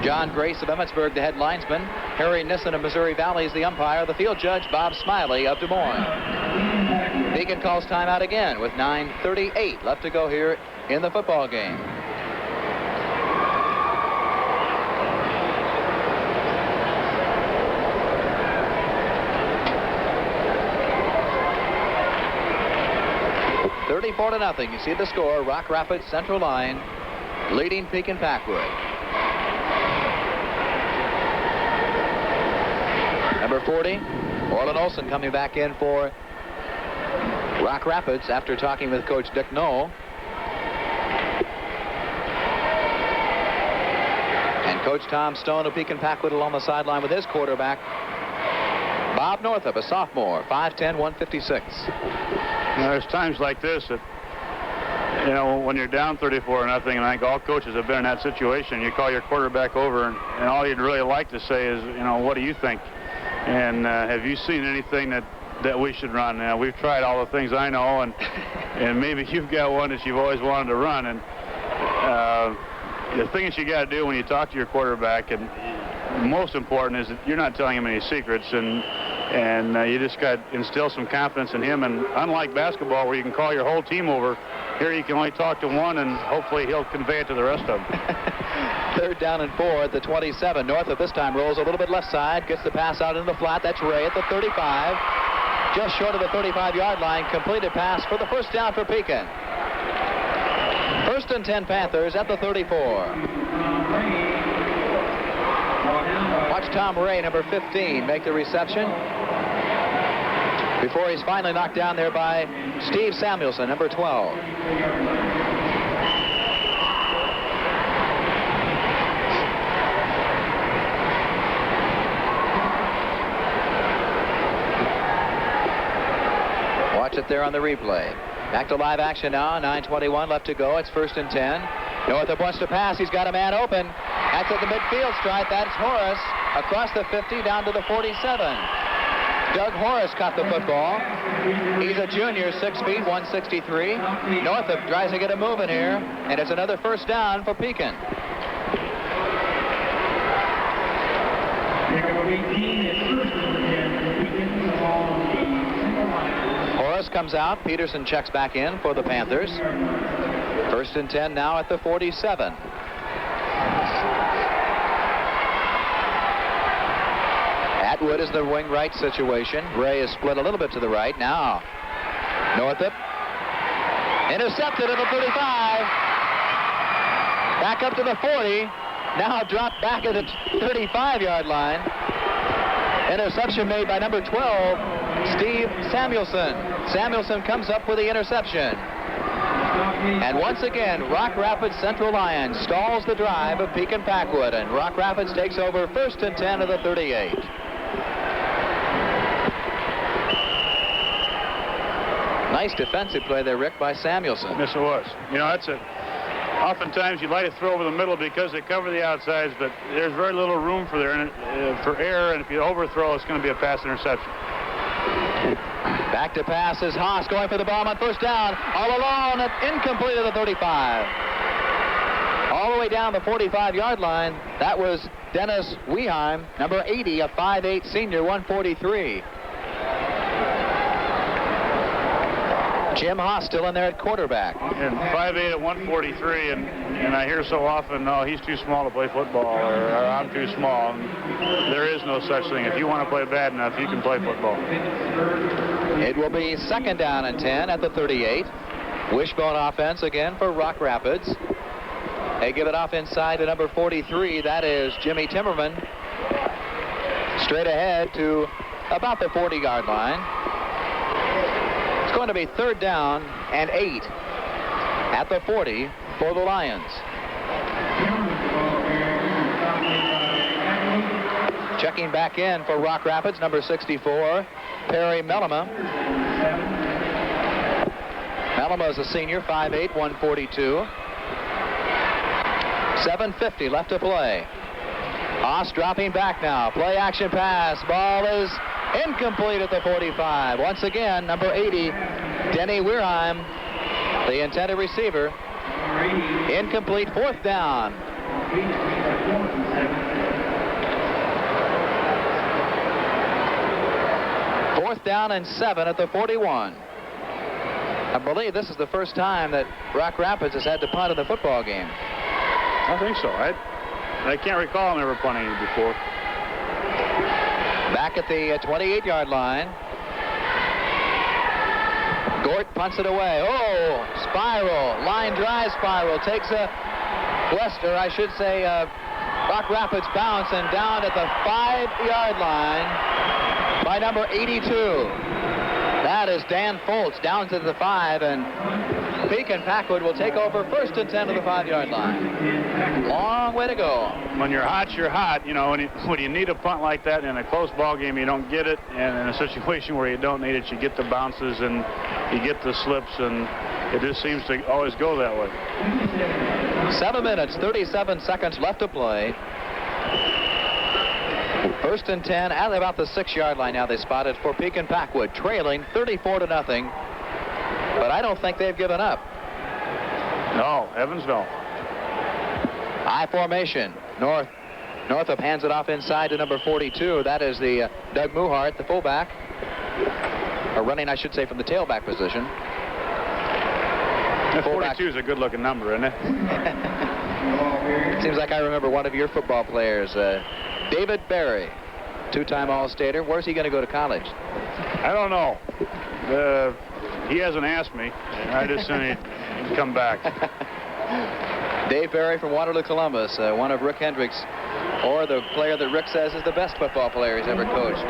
John Grace of Emmetsburg, the head linesman. Harry Nissen of Missouri Valley is the umpire. The field judge, Bob Smiley of Des Moines. Pekin calls timeout again with 9:38 left to go here in the football game. $34-0. You see the score. Rock Rapids Central Lyon leading Pekin Packwood. Number 40, Orlin Olson coming back in for Rock Rapids after talking with Coach Dick Knoll. And Coach Tom Stone of Pekin Packwood along the sideline with his quarterback, Bob Northup, a sophomore, 5'10", 156. There's times like this that, you know, when you're down 34-0, and I think all coaches have been in that situation, you call your quarterback over, and all you'd really like to say is, you know, what do you think? And have you seen anything that we should run? Now, we've tried all the things I know, and maybe you've got one that you've always wanted to run. And the thing that you got to do when you talk to your quarterback, and most important, is that you're not telling him any secrets, and you just got to instill some confidence in him. And unlike basketball, where you can call your whole team over, here you can only talk to one, and hopefully he'll convey it to the rest of them. 3rd down and 4 at the 27. Northup this time rolls a little bit left side, gets the pass out into the flat. That's Ray at the 35. Just short of the 35-yard line. Completed pass for the first down for Pekin. 1st and 10 Panthers at the 34. Watch Tom Ray, number 15, make the reception before he's finally knocked down there by Steve Samuelson, number 12. Watch it there on the replay. Back to live action now. 9:21 left to go. It's 1st and 10. Northup wants to pass. He's got a man open. That's at the midfield stripe. That's Horace across the 50 down to the 47. Doug Horace caught the football. He's a junior, 6 feet, 163. Northup tries to get a move in here, and it's another first down for Pekin. Horace comes out. Peterson checks back in for the Panthers. 1st and 10 now at the 47. Atwood is the wing right situation. Ray is split a little bit to the right. Now, Northup intercepted at the 35. Back up to the 40. Now dropped back at the 35-yard line. Interception made by number 12, Steve Samuelson. Samuelson comes up with the interception. And once again, Rock Rapids Central Lyon stalls the drive of Pekin Packwood, and Rock Rapids takes over 1st and 10 of the 38. Nice defensive play there, Rick, by Samuelson. Yes, it was. You know, oftentimes you like to throw over the middle because they cover the outsides, but there's very little room for error, and if you overthrow, it's going to be a pass interception. Back to pass is Haas going for the bomb on 1st down. All alone, incomplete at the 35. All the way down the 45-yard line, that was Dennis Weheim, number 80, a 5'8 senior, 143. Jim Haas still in there at quarterback. And 5'8 at 143, and I hear so often, no, he's too small to play football, or I'm too small. There is no such thing. If you want to play bad enough, you can play football. It will be 2nd down and 10 at the 38. Wishbone offense again for Rock Rapids. They give it off inside to number 43. That is Jimmy Timmerman. Straight ahead to about the 40-yard line. It's going to be 3rd down and 8 at the 40 for the Lions. Checking back in for Rock Rapids, number 64, Perry Mellema. Mellema is a senior, 5'8", 142. 7:50 left to play. Haas dropping back now. Play action pass. Ball is incomplete at the 45. Once again, number 80, Denny Weirheim, the intended receiver. Incomplete, 4th down. Fourth down and 7 at the 41. I believe this is the first time that Rock Rapids has had to punt in the football game. I think so. I can't recall him ever punting before. Back at the 28-yard line. Gort punts it away. Oh, spiral. Line drive spiral. Takes a Rock Rapids bounce and down at the 5-yard line by number 82. that is Dan Foltz down to the 5, and Pekin Packwood will take over 1st and 10 to the 5-yard line. Long way to go. When you're hot, you're hot. You know, when you need a punt like that in a close ball game, you don't get it. And in a situation where you don't need it, you get the bounces and you get the slips, and it just seems to always go that way. 7 minutes, 37 seconds left to play. 1st and 10 at about the 6-yard line now. They spotted for Pekin Packwood, trailing 34-0. But I don't think they've given up. No, Evans no. I formation. Northup hands it off inside to number 42. That is the Doug Muhart, the fullback. Or running, I should say, from the tailback position. 42 is a good-looking number, isn't it? Seems like I remember one of your football players, David Berry, 2-time All-Stater. Where's he going to go to college? I don't know. He hasn't asked me. I just said he'd come back. Dave Berry from Waterloo, Columbus, one of Rick Hendricks, or the player that Rick says is the best football player he's ever coached.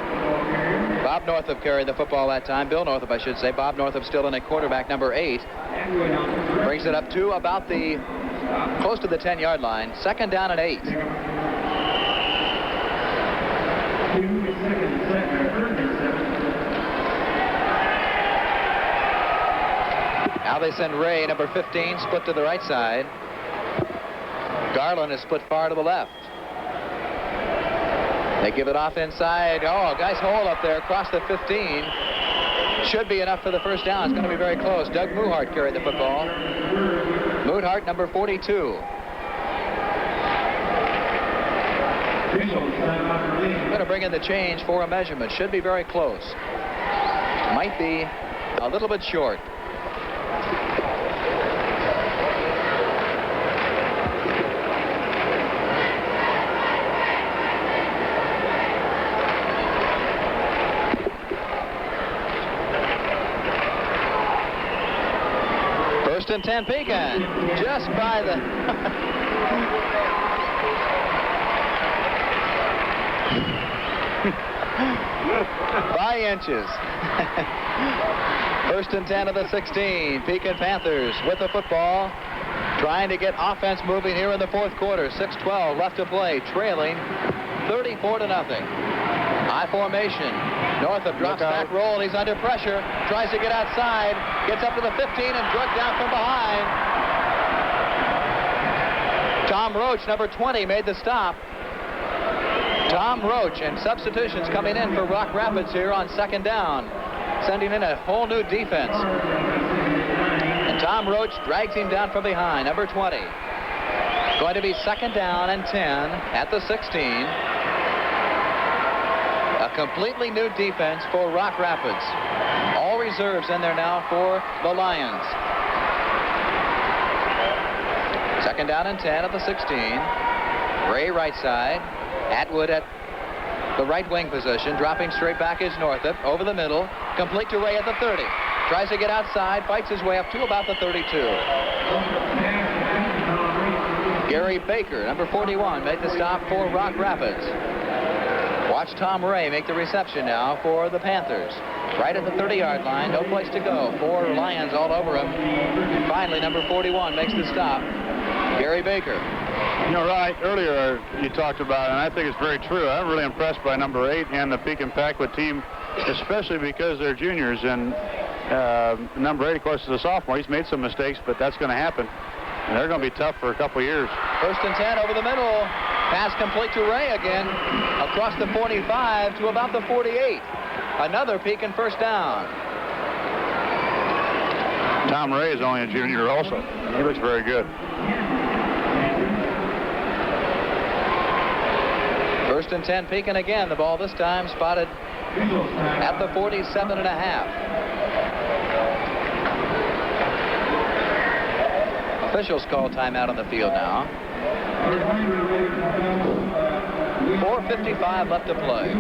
Bob Northup carried the football that time. Bill Northup, I should say. Bob Northup still in at quarterback, number 8. Brings it up to about close to the 10-yard line. 2nd down and 8. Now they send Ray, number 15, split to the right side. Garland is split far to the left. They give it off inside. Oh, a nice hole up there across the 15. Should be enough for the 1st down. It's going to be very close. Doug Muhart carried the football. Muhart, number 42. Going to bring in the change for a measurement. Should be very close. Might be a little bit short. First and 10, Pekin. Just by the... by inches. 1st and 10 of the 16. Pekin Panthers with the football, trying to get offense moving here in the 4th quarter. 6:12 left to play, trailing 34-0. High formation. Northup drops back, roll. He's under pressure. Tries to get outside. Gets up to the 15 and drugged down from behind. Tom Roach, number 20, made the stop. Tom Roach, and substitutions coming in for Rock Rapids here on 2nd down, sending in a whole new defense. And Tom Roach drags him down from behind, number 20. Going to be 2nd down and 10 at the 16. A completely new defense for Rock Rapids. All reserves in there now for the Lions. 2nd down and 10 at the 16. Ray right side. Atwood at the right wing position. Dropping straight back is Northup. Over the middle. Complete to Ray at the 30. Tries to get outside. Fights his way up to about the 32. Gary Baker, number 41, made the stop for Rock Rapids. Watch Tom Ray make the reception now for the Panthers. Right at the 30-yard line. No place to go. 4 Lions all over him. And finally, number 41 makes the stop. Gary Baker. You know, right, earlier you talked about, and I think it's very true, I'm really impressed by number 8 and the Pekin Packwood team, especially because they're juniors. And number 8, of course, is a sophomore. He's made some mistakes, but that's going to happen. And they're going to be tough for a couple years. 1st and 10 over the middle. Pass complete to Ray again. Across the 45 to about the 48. Another Pekin 1st down. Tom Ray is only a junior also. He looks very good. 1st and 10, Pekin again. The ball this time spotted at the 47.5. Officials call timeout on the field now. 4:55 left to play.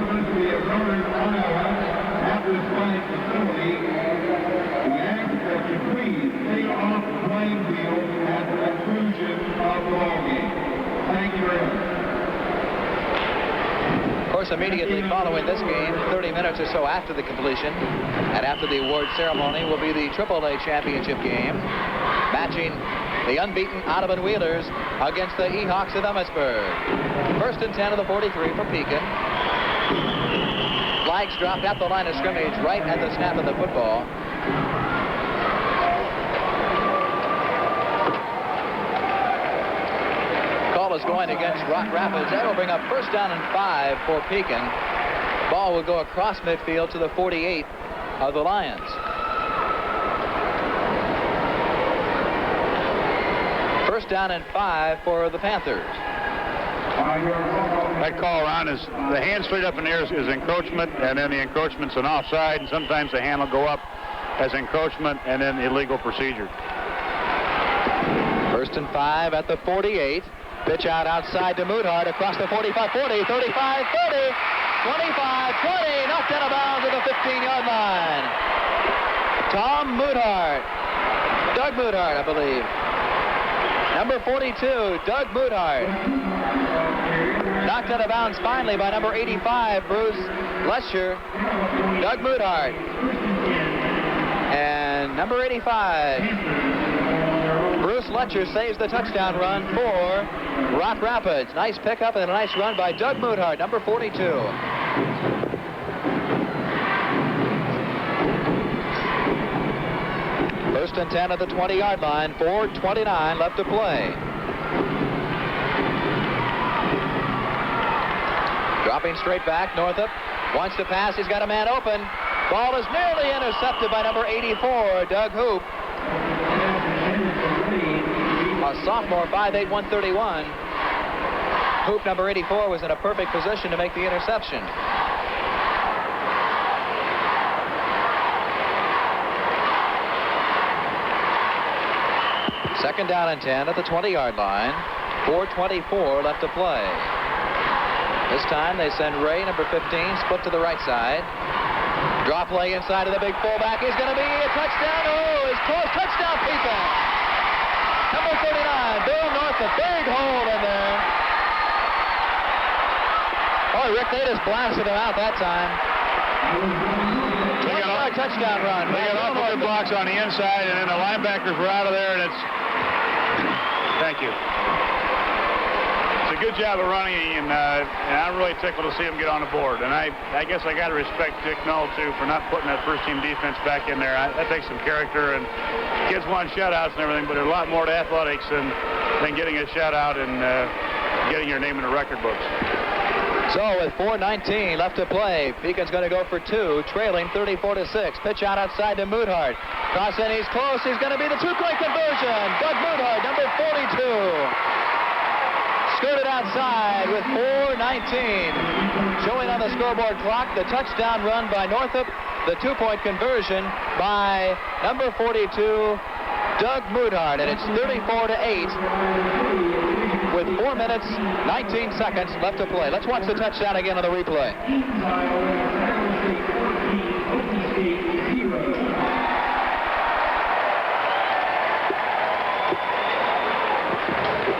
Of course, immediately following this game, 30 minutes or so after the completion, and after the award ceremony, will be the AAA championship game, matching the unbeaten Audubon Wheelers against the E-Hawks of Emmitsburg. 1st and 10 of the 43 for Pekin. Flags dropped at the line of scrimmage right at the snap of the football. Call is going against Rock Rapids. That will bring up 1st down and 5 for Pekin. Ball will go across midfield to the 48 of the Lions. First down and 5 for the Panthers. That call, Ron, is the hand straight up in the air is encroachment, and then the encroachment's an offside, and sometimes the hand will go up as encroachment and then illegal procedure. 1st and 5 at the 48. Pitch out outside to Moodhart across the 45, 40, 35, 30, 25, 20, knocked out of bounds at the 15-yard line. Tom Moodhart. Doug Moodhart, I believe. Number 42, Doug Moodhart. Knocked out of bounds finally by number 85, Bruce Lesher. Doug Moodhart. And number 85, Bruce Letcher saves the touchdown run for Rock Rapids. Nice pickup and a nice run by Doug Moodhart, number 42. First and 10 at the 20-yard line, 4:29 left to play. Dropping straight back, Northup wants to pass. He's got a man open. Ball is nearly intercepted by number 84, Doug Hoop. A sophomore, 5'8", 131. Hoop, number 84, was in a perfect position to make the interception. Second down and 10 at the 20-yard line. 4:24 left to play. This time they send Ray, number 15, split to the right side. Draw play inside of the big fullback is going to be a touchdown. Oh, it's close. Touchdown, Pekin. Number 39, Bill Northup. Big hole in there. Oh, Rick, they just blasted him out that time. They got a touchdown run. They got off of their blocks on the inside, and then the linebackers were out of there, and it's... Thank you. It's a good job of running, and I'm really tickled to see him get on the board. And I guess I got to respect Dick Null, too, for not putting that first-team defense back in there. That takes some character, and kids want shutouts and everything, but there's a lot more to athletics than getting a shutout and getting your name in the record books. So with 4:19 left to play, Pekin's going to go for 2, trailing 34-6. Pitch out outside to Moodhart. Cross in, he's close. He's going to be the two-point conversion. Doug Moodhart, number 42. Skirted outside with 4:19. Showing on the scoreboard clock, the touchdown run by Northup, the two-point conversion by number 42, Doug Moodhart, and it's 34-8 with 4 minutes, 19 seconds left to play. Let's watch the touchdown again on the replay.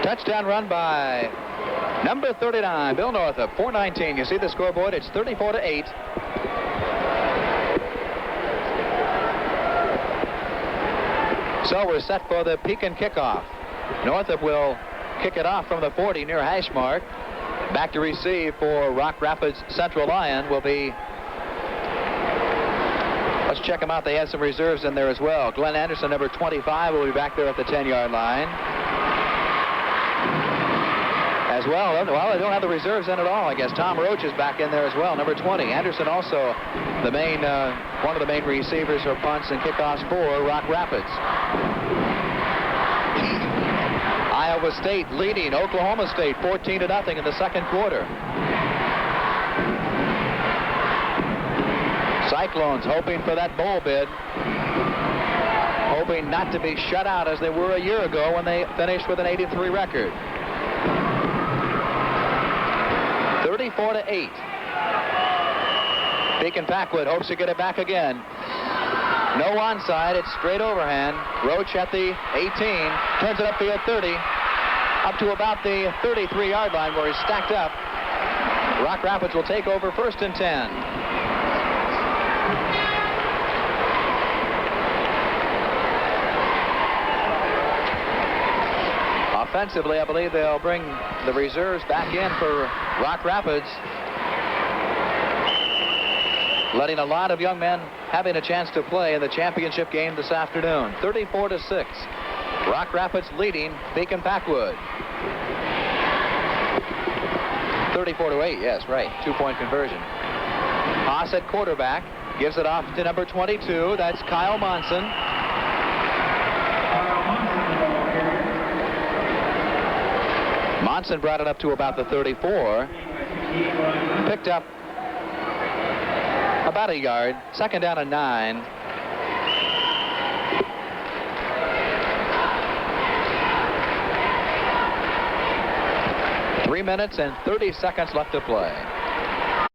Touchdown run by number 39, Bill Northup, 4:19. You see the scoreboard, it's 34-8. So we're set for the Pekin kickoff. Northup will kick it off from the 40 near hash mark. Back to receive for Rock Rapids Central Lyon will be... Let's check them out. They had some reserves in there as well. Glenn Anderson, number 25, will be back there at the 10-yard line. As well, they don't have the reserves in at all, I guess. Tom Roach is back in there as well, number 20. Anderson also the main, one of the main receivers for punts and kickoffs for Rock Rapids. Iowa State leading Oklahoma State 14-0 in the second quarter. Cyclones hoping for that bowl bid. Hoping not to be shut out as they were a year ago when they finished with an 83 record. 34-8. Pekin Packwood hopes to get it back again. No onside, it's straight overhand. Roach at the 18, turns it upfield 30, up to about the 33-yard line where he's stacked up. Rock Rapids will take over 1st and 10. Offensively, I believe they'll bring the reserves back in for Rock Rapids, letting a lot of young men having a chance to play in the championship game this afternoon. 34-6. Rock Rapids leading Pekin Packwood. 34-8, yes, right. 2-point conversion. Haas at quarterback. Gives it off to number 22. That's Kyle Monson. Monson brought it up to about the 34. Picked up about a yard. 2nd down and 9. Three minutes and 30 seconds left to play.